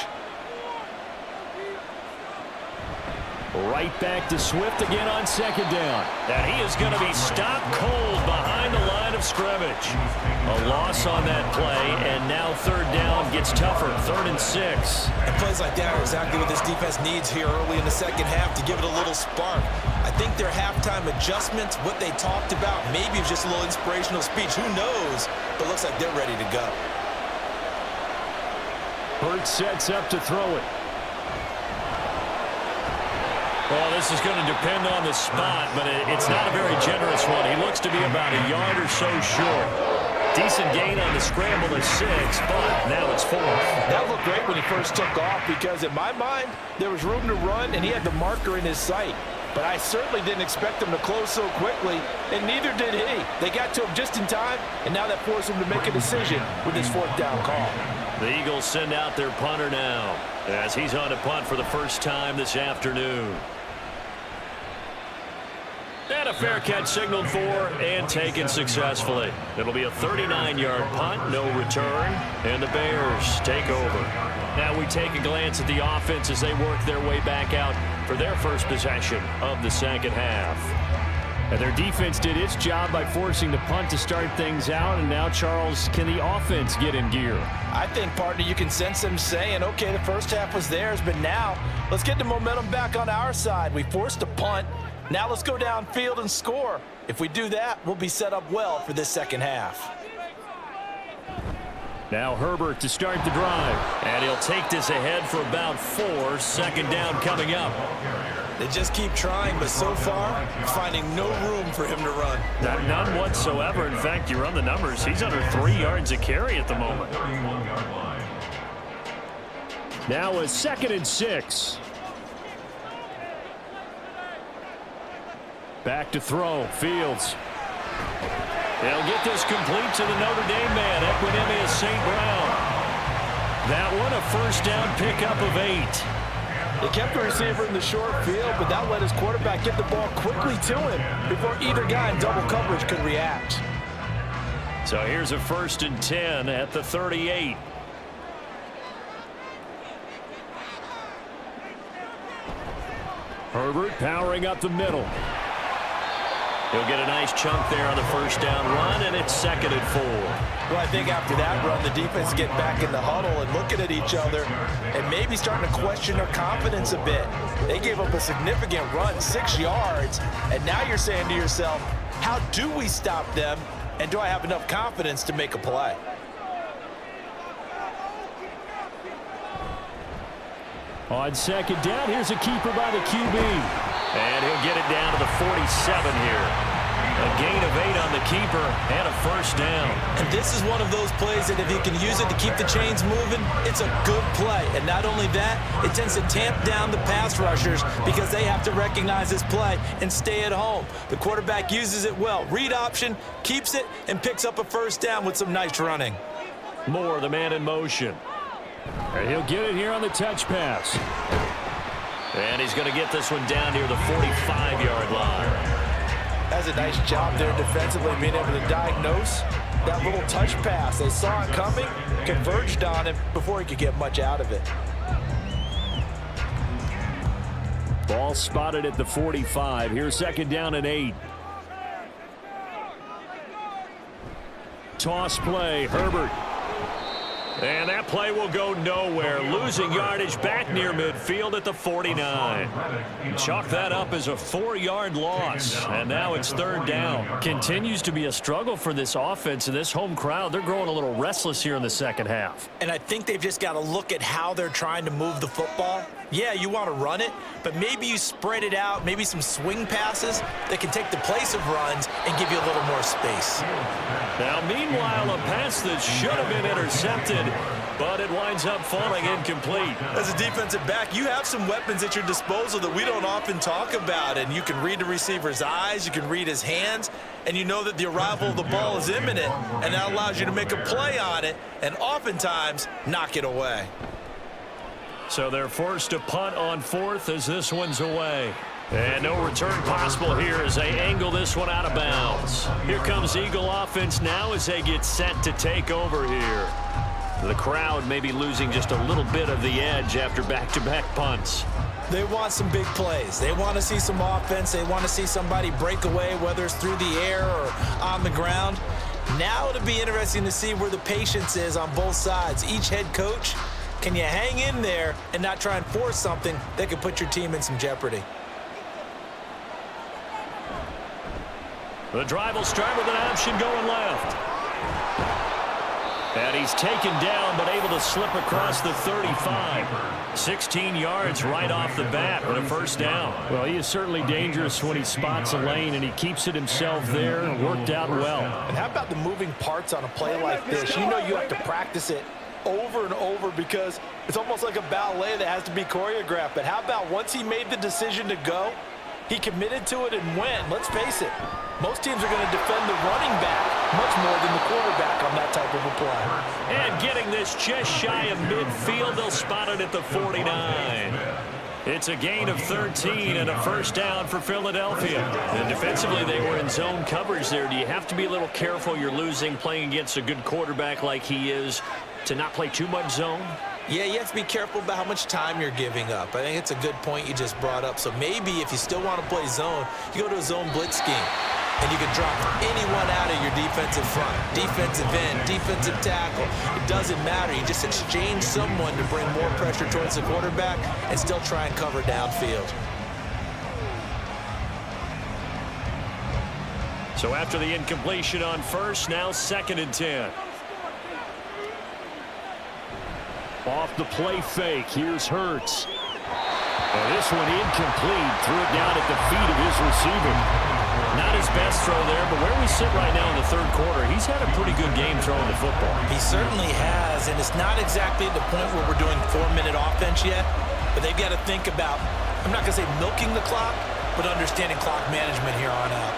Speaker 2: Right back to Swift again on 2nd down. And he is going to be stopped cold behind the line of scrimmage. A loss on that play, and now 3rd down gets tougher, 3rd and 6.
Speaker 5: And plays like that are exactly what this defense needs here early in the 2nd half to give it a little spark. I think their halftime adjustments, what they talked about, maybe it was just a little inspirational speech. Who knows? But it looks like they're ready to go.
Speaker 2: Hurts sets up to throw it. Well, this is going to depend on the spot, but it's not a very generous one. He looks to be about a yard or so short. Decent gain on the scramble is 6, but now it's 4th.
Speaker 5: That looked great when he first took off because, in my mind, there was room to run, and he had the marker in his sight. but I certainly didn't expect them to close so quickly, and neither did he. They got to him just in time, and now that forced him to make a decision with his fourth down call.
Speaker 2: The Eagles send out their punter now as he's on to punt for the first time this afternoon. And a fair catch signaled for and taken successfully. It'll be a 39-yard punt, no return, and the Bears take over. Now we take a glance at the offense as they work their way back out for their first possession of the second half. And their defense did its job by forcing the punt to start things out, and now, Charles, can the offense get in gear?
Speaker 5: I think, partner, you can sense them saying, okay, the first half was theirs, but now let's get the momentum back on our side. We forced a punt. Now let's go downfield and score. If we do that, we'll be set up well for this second half.
Speaker 2: Now Herbert to start the drive. And he'll take this ahead for about 4. Second down coming up.
Speaker 5: They just keep trying, but so far, finding no room for him to run.
Speaker 2: None whatsoever. In fact, you run the numbers. He's under 3 yards a carry at the moment. Now a 2nd and 6. Back to throw. Fields. They'll get this complete to the Notre Dame man, Equinemius St. Brown. That one, a first down pickup of 8.
Speaker 5: They kept the receiver in the short field, but that let his quarterback get the ball quickly to him before either guy in double coverage could react.
Speaker 2: So here's a 1st and 10 at the 38. Herbert powering up the middle. He'll get a nice chunk there on the first down run, and it's 2nd and 4.
Speaker 5: Well, I think after that run, the defense get back in the huddle and looking at each other and maybe starting to question their confidence a bit. They gave up a significant run, 6 yards, and now you're saying to yourself, how do we stop them, and do I have enough confidence to make a play?
Speaker 2: On second down, here's a keeper by the QB. And he'll get it down to the 47 here. A gain of 8 on the keeper and a first down.
Speaker 5: And this is one of those plays that if you can use it to keep the chains moving, it's a good play. And not only that, it tends to tamp down the pass rushers because they have to recognize this play and stay at home. The quarterback uses it well. Read option, keeps it, and picks up a first down with some nice running.
Speaker 2: Moore, the man in motion. And he'll get it here on the touch pass. And he's going to get this one down near the 45-yard line.
Speaker 5: That's a nice job there defensively, being able to diagnose that little touch pass. They saw it coming, converged on him before he could get much out of it.
Speaker 2: Ball spotted at the 45. Here's 2nd down and 8. Toss play, Herbert. And that play will go nowhere. Losing yardage back near midfield at the 49. Chalk that up as a 4-yard loss. And now it's 3rd down. Continues to be a struggle for this offense and this home crowd. They're growing a little restless here in the second half.
Speaker 5: And I think they've just got to look at how they're trying to move the football. Yeah, you want to run it, but maybe you spread it out, maybe some swing passes that can take the place of runs and give you a little more space.
Speaker 2: Now, meanwhile, a pass that should have been intercepted, but it winds up falling incomplete.
Speaker 5: As a defensive back, you have some weapons at your disposal that we don't often talk about, and you can read the receiver's eyes, you can read his hands, and you know that the arrival of the ball is imminent, and that allows you to make a play on it and oftentimes knock it away.
Speaker 2: So they're forced to punt on 4th as this one's away. And no return possible here as they angle this one out of bounds. Here comes Eagle offense now as they get set to take over here. The crowd may be losing just a little bit of the edge after back-to-back punts.
Speaker 5: They want some big plays. They want to see some offense. They want to see somebody break away, whether it's through the air or on the ground. Now it'll be interesting to see where the patience is on both sides. Each head coach, can you hang in there and not try and force something that could put your team in some jeopardy?
Speaker 2: The drive will start with an option going left. And he's taken down, but able to slip across the 35. 16 yards right off the bat with a first down. Well, he is certainly dangerous when he spots a lane, and he keeps it himself there. Worked out well.
Speaker 5: And how about the moving parts on a play like this? You know you have to practice it over and over because it's almost like a ballet that has to be choreographed. But how about once he made the decision to go, He committed to it and went. Let's face it, most teams are going to defend the running back much more than the quarterback on that type of a play.
Speaker 2: And getting this just shy of midfield, they'll spot it at the 49. It's a gain of 13 and a first down for Philadelphia. And defensively, they were in zone coverage there. Do you have to be a little careful? You're losing playing against a good quarterback like he is to not play too much zone?
Speaker 3: Yeah, you have to be careful about how much time you're giving up. I think it's a good point you just brought up. So maybe if you still want to play zone, you go to a zone blitz scheme. And you can drop anyone out of your defensive front, defensive end, defensive tackle. It doesn't matter. You just exchange someone to bring more pressure towards the quarterback and still try and cover downfield.
Speaker 2: So after the incompletion on first, now 2nd and 10. Off the play fake, here's Hurts. And this one incomplete, threw it down at the feet of his receiver. Not his best throw there, but where we sit right now in the 3rd quarter, he's had a pretty good game throwing the football.
Speaker 3: He certainly has, and it's not exactly at the point where we're doing 4-minute offense yet, but they've got to think about, I'm not going to say milking the clock, but understanding clock management here on out.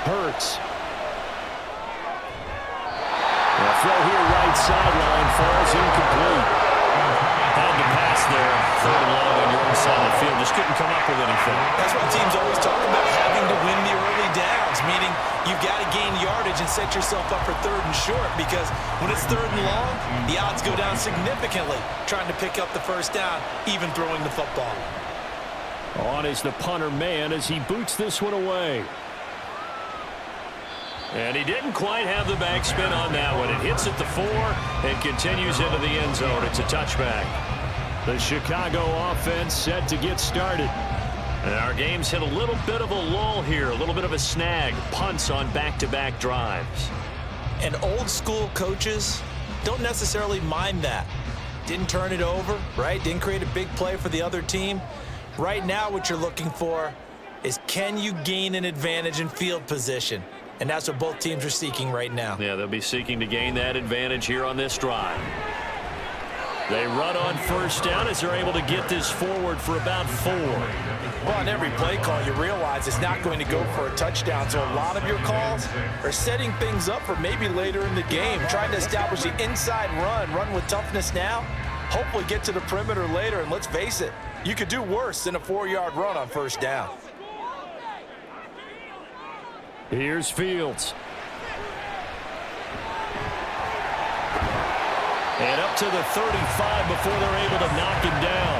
Speaker 2: Hurts. The throw here right sideline falls incomplete. Had to pass there, 3rd and long on your own side of the field. Just couldn't come up with anything.
Speaker 3: That's why teams always talk about having to win the early downs, meaning you've got to gain yardage and set yourself up for 3rd and short, because when it's 3rd and long, the odds go down significantly trying to pick up the first down, even throwing the football.
Speaker 2: On is the punter man as he boots this one away. And he didn't quite have the backspin on that one. It hits at the 4 and continues into the end zone. It's a touchback. The Chicago offense set to get started. And our game's hit a little bit of a lull here, a little bit of a snag. Punts on back-to-back drives.
Speaker 3: And old school coaches don't necessarily mind that. Didn't turn it over, right? Didn't create a big play for the other team. Right now what you're looking for is, can you gain an advantage in field position? And that's what both teams are seeking right now.
Speaker 2: Yeah, they'll be seeking to gain that advantage here on this drive. They run on first down as they're able to get this forward for about 4.
Speaker 5: Well, on every play call, you realize it's not going to go for a touchdown. So a lot of your calls are setting things up for maybe later in the game, trying to establish the inside run with toughness now, hopefully get to the perimeter later. And let's face it, you could do worse than a 4-yard run on first down.
Speaker 2: Here's Fields. And up to the 35 before they're able to knock him down.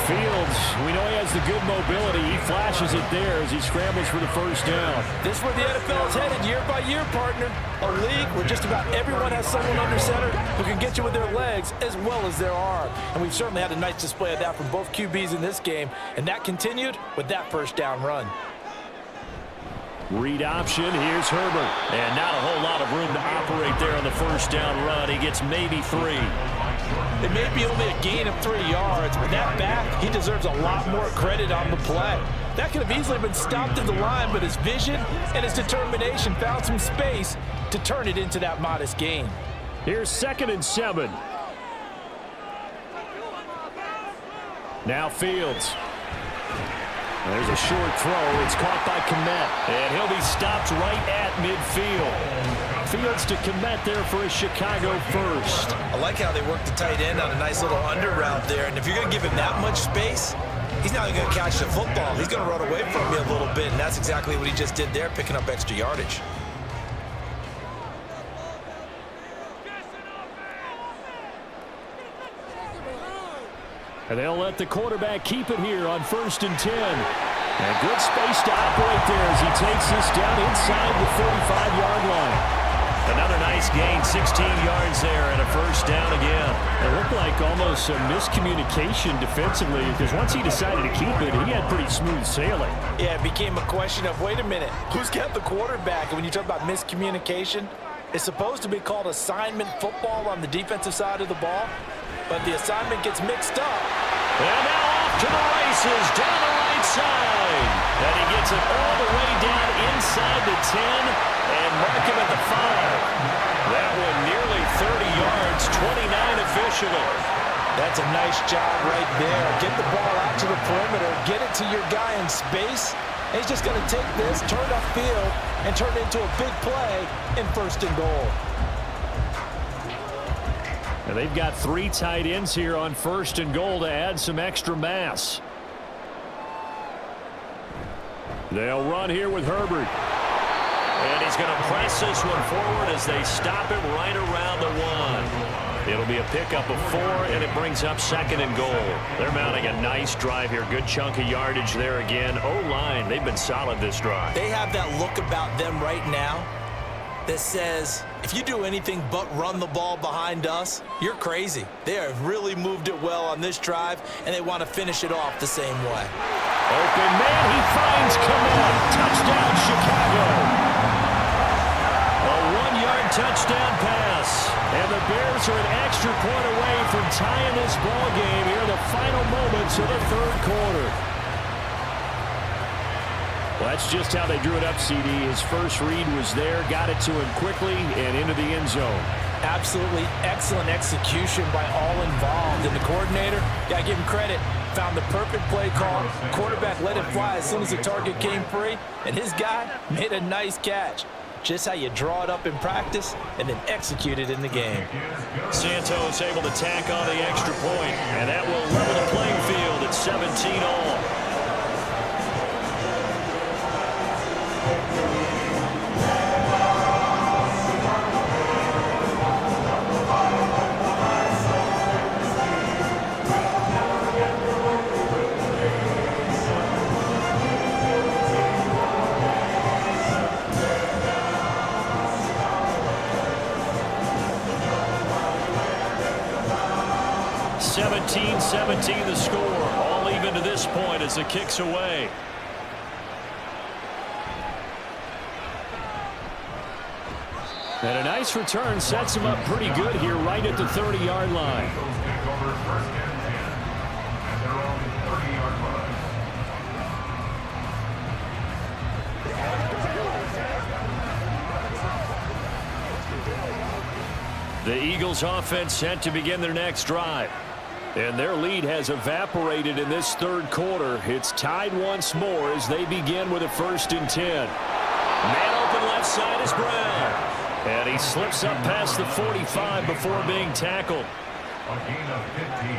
Speaker 2: Fields, we know he has the good mobility. He flashes it there as he scrambles for the first down.
Speaker 5: This is where the NFL is headed year by year, partner. A league where just about everyone has someone under center who can get you with their legs as well as their arm. And we've certainly had a nice display of that from both QBs in this game. And that continued with that first down run.
Speaker 2: Read option, here's Herbert. And not a whole lot of room to operate there on the first down run. He gets maybe 3.
Speaker 5: It may be only a gain of 3 yards, but that back, he deserves a lot more credit on the play. That could have easily been stopped at the line, but his vision and his determination found some space to turn it into that modest gain.
Speaker 2: Here's 2nd and 7. Now Fields. There's a short throw. It's caught by Kmet. And he'll be stopped right at midfield. Fields to Kmet there for a Chicago first.
Speaker 3: I like how they work the tight end on a nice little under route there. And if you're going to give him that much space, he's not going to catch the football. He's going to run away from you a little bit. And that's exactly what he just did there, picking up extra yardage.
Speaker 2: And they'll let the quarterback keep it here on 1st and 10. And good space to operate there as he takes this down inside the 45-yard line. Another nice gain, 16 yards there, and a first down again. It looked like almost a miscommunication defensively, because once he decided to keep it, he had pretty smooth sailing.
Speaker 5: Yeah, it became a question of, wait a minute, who's got the quarterback? And when you talk about miscommunication, it's supposed to be called assignment football on the defensive side of the ball, but the assignment gets mixed up.
Speaker 2: And now off to the races, down the right side. And he gets it all the way down inside the 10 and mark him at the 5. That one nearly 30 yards, 29 officially.
Speaker 5: That's a nice job right there. Get the ball out to the perimeter, get it to your guy in space. And he's just going to take this, turn upfield, and turn it into a big play in 1st and goal.
Speaker 2: And they've got 3 tight ends here on 1st and goal to add some extra mass. They'll run here with Herbert. And he's going to press this one forward as they stop him right around the 1. It'll be a pickup of 4, and it brings up 2nd and goal. They're mounting a nice drive here. Good chunk of yardage there again. O-line, they've been solid this drive.
Speaker 3: They have that look about them right now that says, if you do anything but run the ball behind us, you're crazy. They have really moved it well on this drive, and they want to finish it off the same way.
Speaker 2: Open man, he finds Kamen. Touchdown, Chicago. A 1-yard touchdown pass. And the Bears are an extra point away from tying this ball game here in the final moments of the 3rd quarter. Well, that's just how they drew it up, CD. His first read was there, got it to him quickly, and into the end zone.
Speaker 5: Absolutely excellent execution by all involved. And the coordinator, got to give him credit, found the perfect play call. Quarterback let it fly as soon as the target came free, and his guy made a nice catch. Just how you draw it up in practice and then execute it in the game.
Speaker 2: Santos able to tack on the extra point, and that will level the playing field at 17 all. The score, all even to this point as the kick's away. And a nice return sets him up pretty good here right at the 30-yard line. The Eagles offense set to begin their next drive. And their lead has evaporated in this 3rd quarter. It's tied once more as they begin with a 1st and 10. Man open left side is Brown. And he slips up past the 45 before being tackled.
Speaker 4: A gain of 15.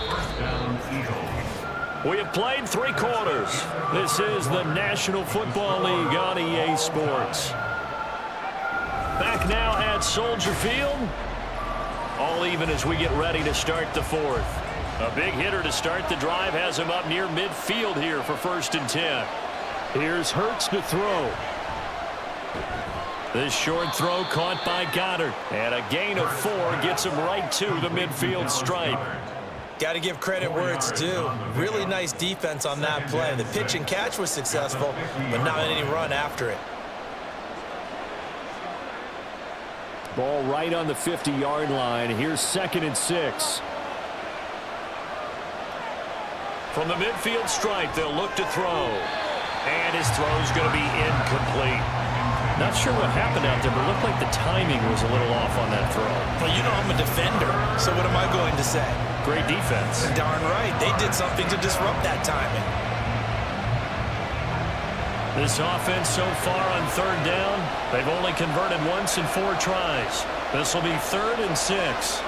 Speaker 4: 1st down, Eagles.
Speaker 2: We have played 3 quarters. This is the National Football League on EA Sports. Back now at Soldier Field. All even as we get ready to start the 4th. A big hitter to start the drive has him up near midfield here for 1st and 10. Here's Hurts to throw. This short throw caught by Goddard. And a gain of 4 gets him right to the midfield stripe.
Speaker 3: Got to give credit where it's due. Really nice defense on that play. The pitch and catch was successful, but not any run after it.
Speaker 2: Ball right on the 50-yard line. Here's 2nd and 6. From the midfield stripe, they'll look to throw. And his throw's going to be incomplete. Not sure what happened out there, but it looked like the timing was a little off on that throw.
Speaker 3: Well, you know I'm a defender, so what am I going to say?
Speaker 2: Great defense.
Speaker 3: Darn right. They did something to disrupt that timing.
Speaker 2: This offense so far on 3rd down, they've only converted once in 4 tries. This will be 3rd and 6.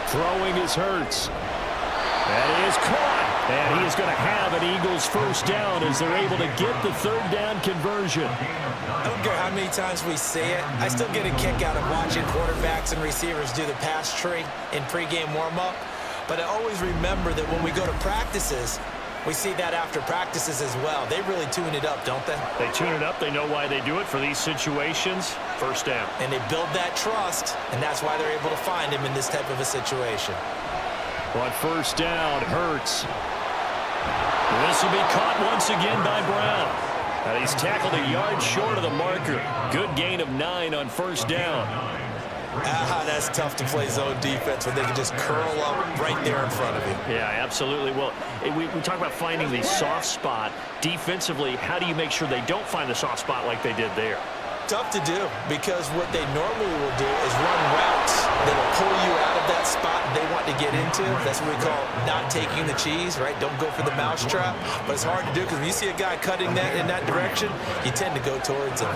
Speaker 2: Throwing is Hurts. That is caught. And he is going to have an Eagles 1st down as they're able to get the 3rd down conversion.
Speaker 3: I don't care how many times we say it. I still get a kick out of watching quarterbacks and receivers do the pass tree in pregame warm-up. But I always remember that when we go to practices, we see that after practices as well. They really tune it up, don't they?
Speaker 2: They tune it up. They know why they do it for these situations. 1st down.
Speaker 3: And they build that trust, and that's why they're able to find him in this type of a situation.
Speaker 2: On 1st down, Hurts. This will be caught once again by Brown. And he's tackled a yard short of the marker. Good gain of 9 on 1st down.
Speaker 3: That's tough to play zone defense when they can just curl up right there in front of you.
Speaker 2: Yeah, absolutely. Well, we talk about finding the soft spot. Defensively, how do you make sure they don't find the soft spot like they did there?
Speaker 3: Tough to do, because what they normally will do is run routes that will pull you out of that spot they want to get into. That's what we call not taking the cheese, right? Don't go for the mousetrap. But it's hard to do because when you see a guy cutting that in that direction, you tend to go towards him.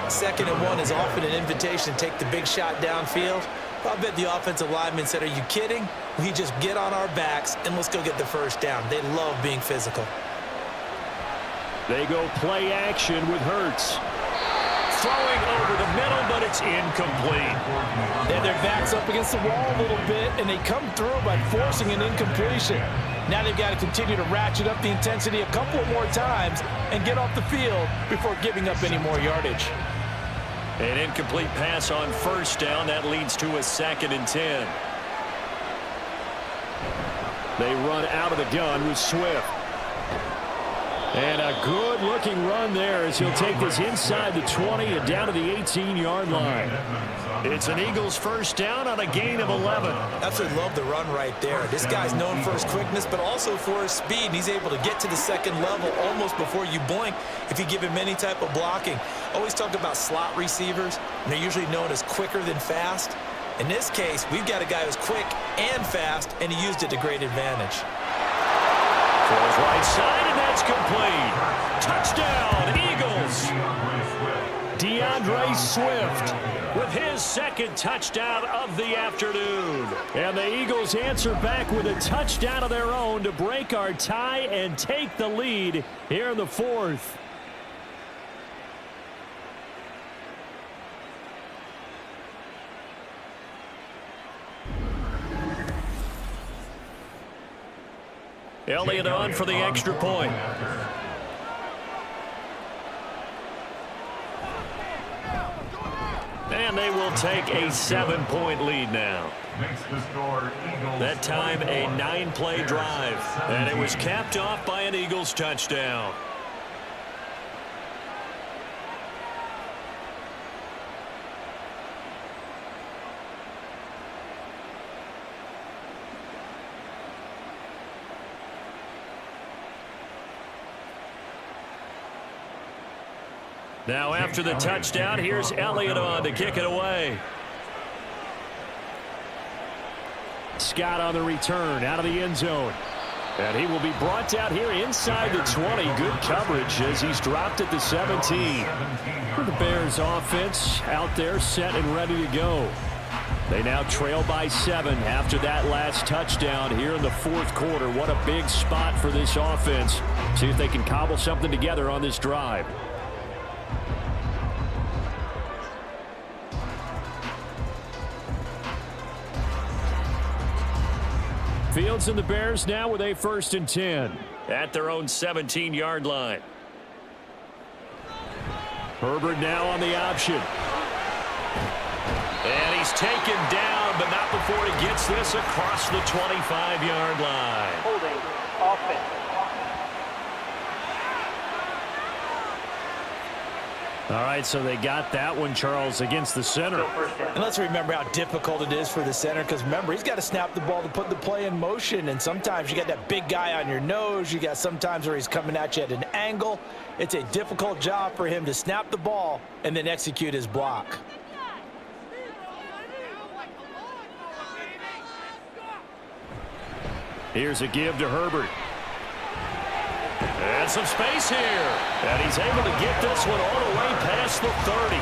Speaker 3: 2nd and 1 is often an invitation to take the big shot downfield. I bet the offensive lineman said, "Are you kidding? We just get on our backs and let's go get the first down." They love being physical.
Speaker 2: They go play action with Hurts. Throwing over the middle, but it's incomplete.
Speaker 5: And their back's up against the wall a little bit, and they come through by forcing an incompletion. Now they've got to continue to ratchet up the intensity a couple of more times and get off the field before giving up any more yardage.
Speaker 2: An incomplete pass on 1st down. That leads to a 2nd and 10. They run out of the gun with Swift. And a good-looking run there as he'll take this inside the 20 and down to the 18-yard line. It's an Eagles 1st down on a gain of 11.
Speaker 3: Absolutely love the run right there. This guy's known for his quickness, but also for his speed. He's able to get to the 2nd level almost before you blink if you give him any type of blocking. Always talk about slot receivers, and they're usually known as quicker than fast. In this case, we've got a guy who's quick and fast, and he used it to great advantage.
Speaker 2: Throws right side, and that's complete. Touchdown, Eagles. DeAndre Swift with his 2nd touchdown of the afternoon. And the Eagles answer back with a touchdown of their own to break our tie and take the lead here in the 4th. Elliott on for the extra point. And they will take a 7-point lead now. That time a 9-play drive. And it was capped off by an Eagles touchdown. Now after the touchdown, here's Elliott on to kick it away. Scott on the return out of the end zone. And he will be brought down here inside the 20. Good coverage as he's dropped at the 17. The Bears offense out there set and ready to go. They now trail by 7 after that last touchdown here in the 4th quarter. What a big spot for this offense. See if they can cobble something together on this drive. Fields and the Bears now with a 1st and 10 at their own 17-yard line. Herbert now on the option. And he's taken down, but not before he gets this across the 25-yard line.
Speaker 7: Holding offense.
Speaker 2: All right, so they got that one, Charles, against the center.
Speaker 5: And let's remember how difficult it is for the center, because remember, he's got to snap the ball to put the play in motion, and sometimes you got that big guy on your nose. You got sometimes where he's coming at you at an angle. It's a difficult job for him to snap the ball and then execute his block.
Speaker 2: Here's a give to Herbert. And some space here. And he's able to get this one all the way past the 30.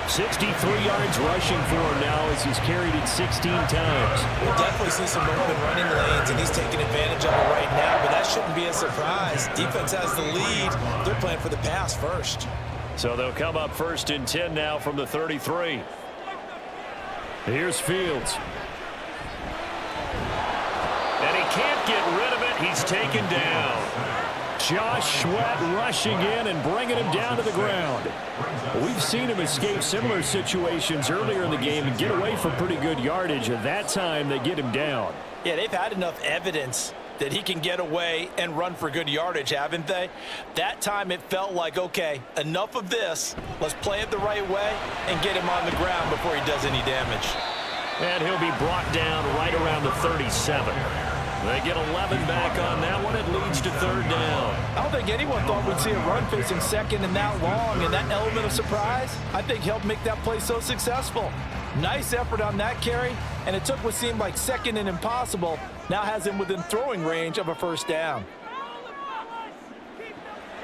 Speaker 2: 63 yards rushing for him now as he's carried it 16 times.
Speaker 3: We'll definitely see some open running lanes, and he's taking advantage of it right now, but that shouldn't be a surprise. Defense has the lead. They're playing for the pass first.
Speaker 2: So they'll come up 1st and 10 now from the 33. Here's Fields. And he can't get rid of it. He's taken down. Josh Sweat rushing in and bringing him down to the ground. We've seen him escape similar situations earlier in the game and get away from pretty good yardage. At that time, they get him down.
Speaker 5: Yeah, they've had enough evidence that he can get away and run for good yardage, haven't they? That time it felt like, okay, enough of this. Let's play it the right way and get him on the ground before he does any damage.
Speaker 2: And he'll be brought down right around the 37. They get 11 back on that one. It leads to 3rd down.
Speaker 5: I don't think anyone thought we'd see a run facing second and that long, and that element of surprise, I think, helped make that play so successful. Nice effort on that carry, and it took what seemed like second and impossible, now has him within throwing range of a first down.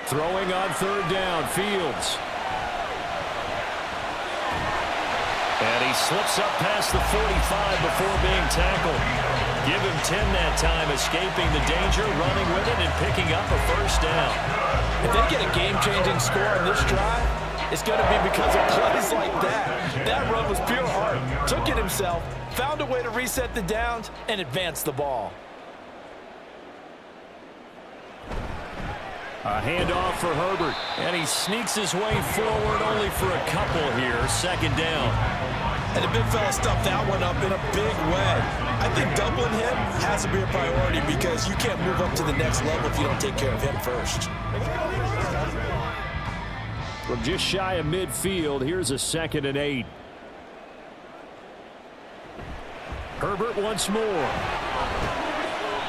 Speaker 2: Throwing on third down, Fields. And he slips up past the 45 before being tackled. Give him 10 that time, escaping the danger, running with it, and picking up a first down.
Speaker 5: If they get a game-changing score in this drive, it's going to be because of plays like that. That run was pure heart. Took it himself, found a way to reset the downs, and advance the ball.
Speaker 2: A handoff for Herbert, and he sneaks his way forward only for a couple here. Second down.
Speaker 5: And the big fella stuffed that one up in a big way. I think doubling him has to be a priority because you can't move up to the next level if you don't take care of him first.
Speaker 2: From just shy of midfield, here's a 2nd and 8. Herbert once more.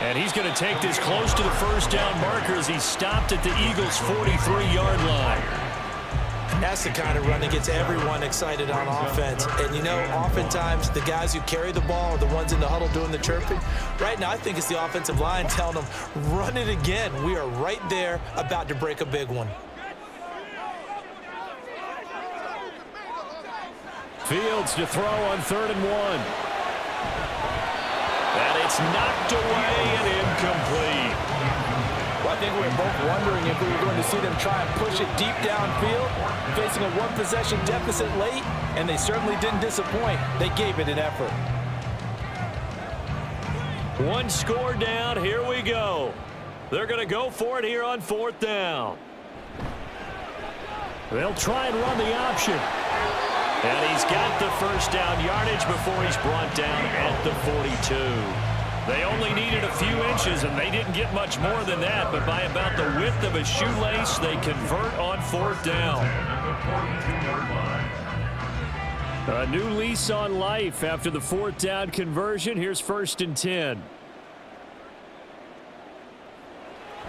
Speaker 2: And he's going to take this close to the first down marker as he stopped at the Eagles' 43-yard line.
Speaker 5: That's the kind of run that gets everyone excited on offense. And, you know, oftentimes the guys who carry the ball are the ones in the huddle doing the chirping. Right now, I think it's the offensive line telling them, run it again. We are right there about to break a big one.
Speaker 2: Fields to throw on 3rd and 1. And it's knocked away and incomplete.
Speaker 5: Well, I think we were both wondering if we were going to see them try and push it deep downfield, facing a one-possession deficit late, and they certainly didn't disappoint. They gave it an effort.
Speaker 2: One score down. Here we go. They're going to go for it here on 4th down. They'll try and run the option. And he's got the first down yardage before he's brought down at the 42. They only needed a few inches, and they didn't get much more than that, but by about the width of a shoelace, they convert on 4th down. A new lease on life after the 4th down conversion. Here's 1st and 10.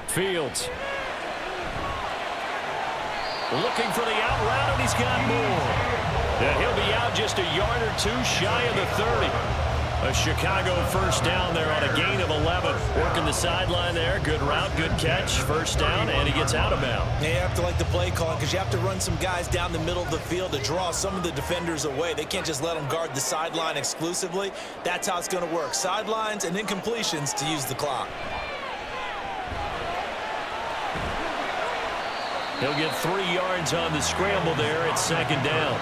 Speaker 2: Fields. Looking for the out route, and he's got more. And he'll be out just a yard or two shy of the 30. A Chicago first down there on a gain of 11. Working the sideline there. Good route, good catch. First down, and he gets out of bounds.
Speaker 5: You have to like the play calling because you have to run some guys down the middle of the field to draw some of the defenders away. They can't just let them guard the sideline exclusively. That's how it's going to work. Sidelines and incompletions to use the clock.
Speaker 2: He'll get 3 yards on the scramble there at 2nd down.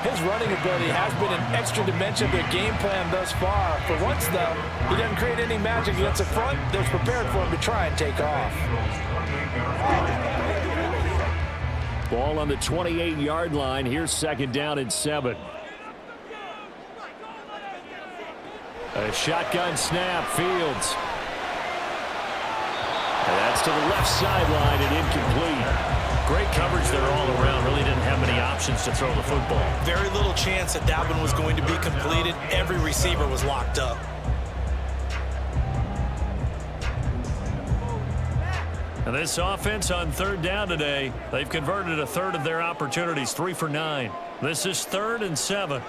Speaker 5: His running ability has been an extra dimension of their game plan thus far. For once, though, he doesn't create any magic against the front. They're prepared for him to try and take off.
Speaker 2: Ball on the 28-yard line. Here's 2nd down and 7. A shotgun snap. Fields. And that's to the left sideline and incomplete. Great coverage there all around. Really didn't have many options to throw the football.
Speaker 5: Very little chance that that one was going to be completed. Every receiver was locked up.
Speaker 2: And this offense on 3rd down today, they've converted a 1/3 of their opportunities, 3 for 9. This is 3rd and 7.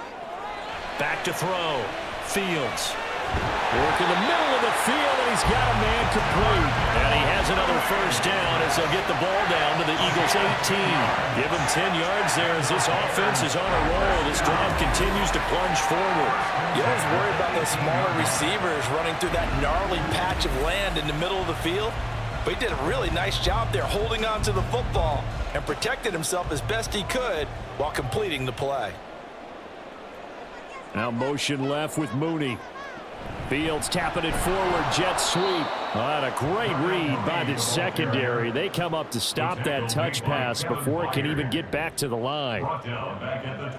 Speaker 2: Back to throw. Fields. Work in the middle of the field, and he's got a man complete. And he has another first down as they'll get the ball down to the Eagles' 18. Give him 10 yards there as this offense is on a roll. This drive continues to plunge forward.
Speaker 5: You always worry about those smaller receivers running through that gnarly patch of land in the middle of the field. But he did a really nice job there holding on to the football and protected himself as best he could while completing the play.
Speaker 2: Now motion left with Mooney. Fields tapping it forward, jet sweep. And a great read by the secondary. They come up to stop that touch pass before it can even get back to the line.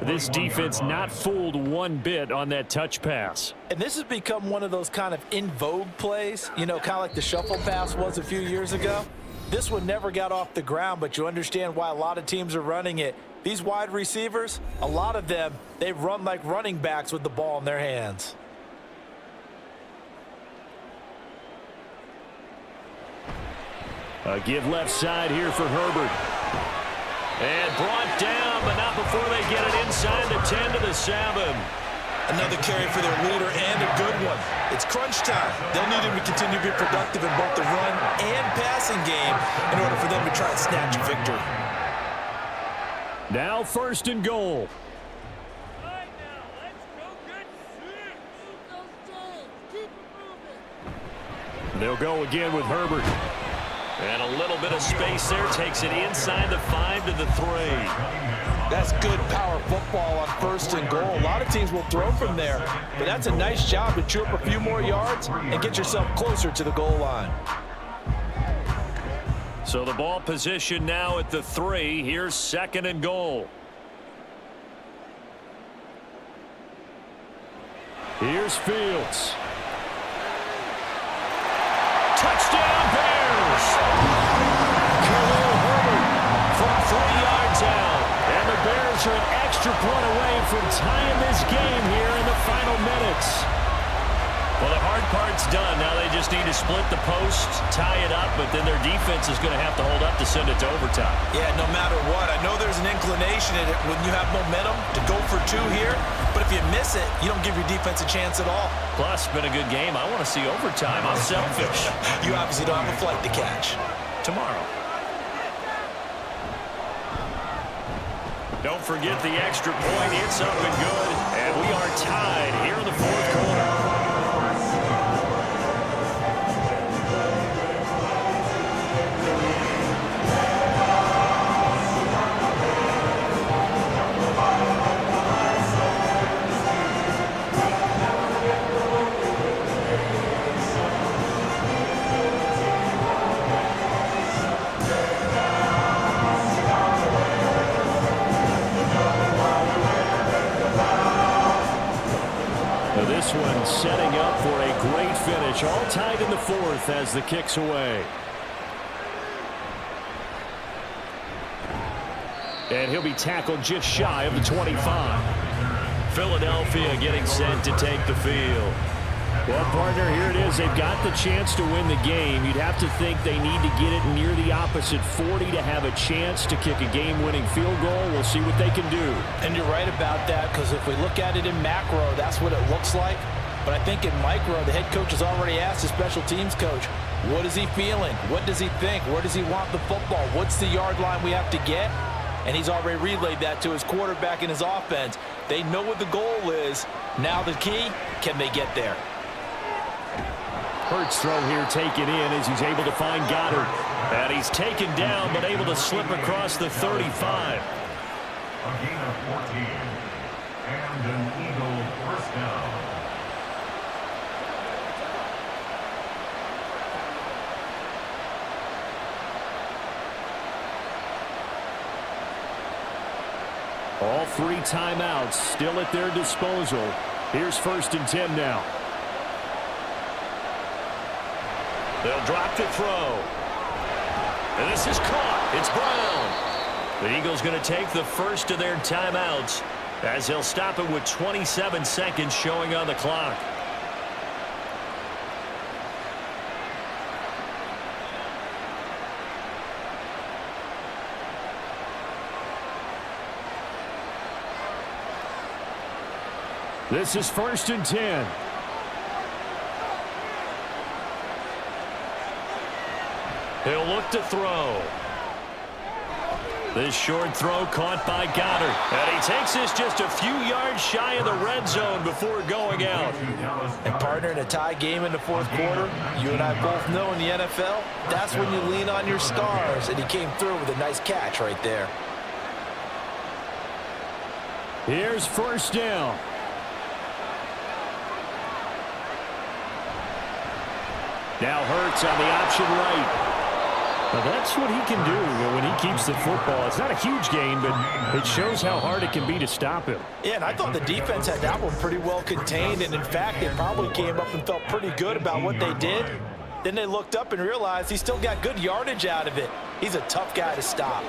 Speaker 2: This defense not fooled one bit on that touch pass.
Speaker 5: And this has become one of those kind of in vogue plays, you know, kind of like the shuffle pass was a few years ago. This one never got off the ground, but you understand why a lot of teams are running it. These wide receivers, a lot of them, they run like running backs with the ball in their hands.
Speaker 2: A give left side here for Herbert. And brought down, but not before they get it inside the 10 to the 7.
Speaker 5: Another carry for their leader and a good one. It's crunch time. They'll need him to continue to be productive in both the run and passing game in order for them to try and snatch a victory.
Speaker 2: Now 1st and goal. They'll go again with Herbert. And a little bit of space there. Takes it inside the 5 to the 3.
Speaker 5: That's good power football on 1st and goal. A lot of teams will throw from there, but that's a nice job to chew up a few more yards and get yourself closer to the goal line.
Speaker 2: So the ball position now at the 3. Here's 2nd and goal. Here's Fields. Touchdown Bears! Khalil Herbert from 3 yards out. And the Bears are an extra point away from tying this game here in the final minutes. Well, the hard part's done. Now they just need to split the post, tie it up, but then their defense is going to have to hold up to send it to overtime.
Speaker 5: Yeah, no matter what. I know there's an inclination in it when you have momentum to go for 2 here, but if you miss it, you don't give your defense a chance at all.
Speaker 2: Plus, been a good game. I want to see overtime. I'm selfish.
Speaker 5: You obviously don't have a flight to catch.
Speaker 2: Tomorrow. Don't forget the extra point. It's up and good. And we are tied here in the 4th quarter. This one setting up for a great finish. All tied in the 4th as the kick's away. And he'll be tackled just shy of the 25. Philadelphia getting set to take the field. Well, partner, here it is. They've got the chance to win the game. You'd have to think they need to get it near the opposite 40 to have a chance to kick a game-winning field goal. We'll see what they can do.
Speaker 5: And you're right about that, because if we look at it in macro, that's what it looks like. But I think in micro, the head coach has already asked the special teams coach, what is he feeling? What does he think? Where does he want the football? What's the yard line we have to get? And he's already relayed that to his quarterback and his offense. They know what the goal is. Now the key, can they get there?
Speaker 2: Hurts throw here taken in as he's able to find Goddard. And he's taken down but able to slip across the 35.
Speaker 4: A gain of 14. And an Eagle 1st down.
Speaker 2: All 3 timeouts still at their disposal. Here's 1st and 10 now. They'll drop to throw. And this is caught. It's Brown. The Eagles going to take the first of their timeouts as they'll stop it with 27 seconds showing on the clock. This is 1st and 10. He'll look to throw. This short throw caught by Goddard. And he takes this just a few yards shy of the red zone before going out.
Speaker 5: And partner, in a tie game in the 4th quarter, you and I both know in the NFL, that's when you lean on your stars. And he came through with a nice catch right there.
Speaker 2: Here's 1st down. Now Hurts on the option right. Now that's what he can do when he keeps the football. It's not a huge gain, but it shows how hard it can be to stop him.
Speaker 5: Yeah, and I thought the defense had that one pretty well contained, and in fact, they probably came up and felt pretty good about what they did. Then they looked up and realized he still got good yardage out of it. He's a tough guy to stop.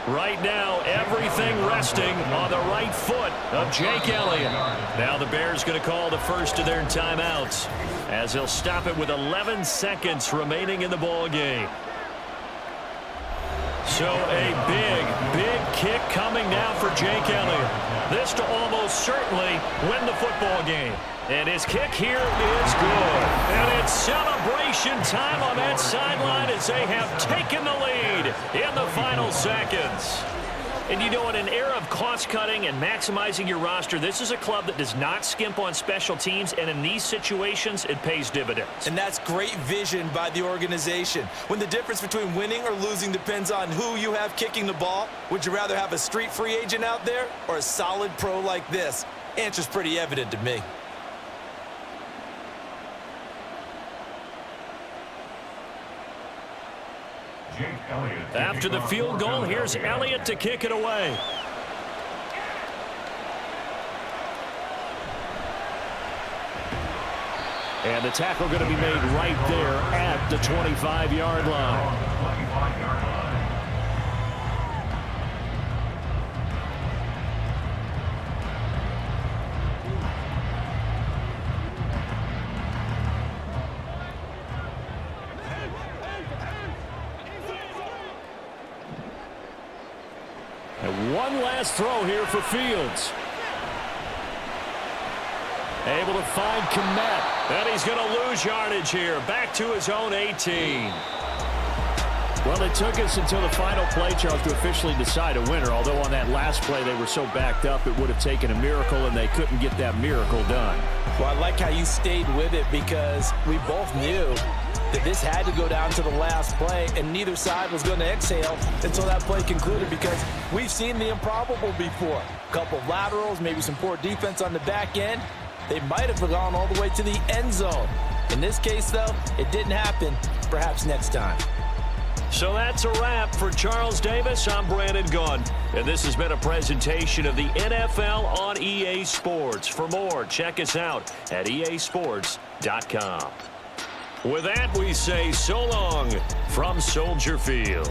Speaker 2: Right now, everything resting on the right foot of Jake Elliott. Now the Bears going to call the first of their timeouts as they'll stop it with 11 seconds remaining in the ball game. So a big kick coming now for Jake Elliott. This to almost certainly win the football game. And his kick here is good. And it's celebration time on that sideline as they have taken the lead in the final seconds. And you know, in an era of cost-cutting and maximizing your roster, this is a club that does not skimp on special teams, and in these situations, it pays dividends.
Speaker 5: And that's great vision by the organization. When the difference between winning or losing depends on who you have kicking the ball, would you rather have a street free agent out there or a solid pro like this? Answer's pretty evident to me.
Speaker 2: After the field goal, here's Elliott to kick it away. And the tackle going to be made right there at the 25-yard line. And one last throw here for Fields. Able to find Kmet. And he's going to lose yardage here. Back to his own 18. Well, it took us until the final play, Charles, to officially decide a winner. Although on that last play they were so backed up, it would have taken a miracle, and they couldn't get that miracle done.
Speaker 5: Well, I like how you stayed with it because we both knew that this had to go down to the last play, and neither side was going to exhale until that play concluded because we've seen the improbable before. A couple of laterals, maybe some poor defense on the back end. They might have gone all the way to the end zone. In this case, though, it didn't happen. Perhaps next time.
Speaker 2: So that's a wrap for Charles Davis. I'm Brandon Gunn, and this has been a presentation of the NFL on EA Sports. For more, check us out at easports.com. With that, we say so long from Soldier Field.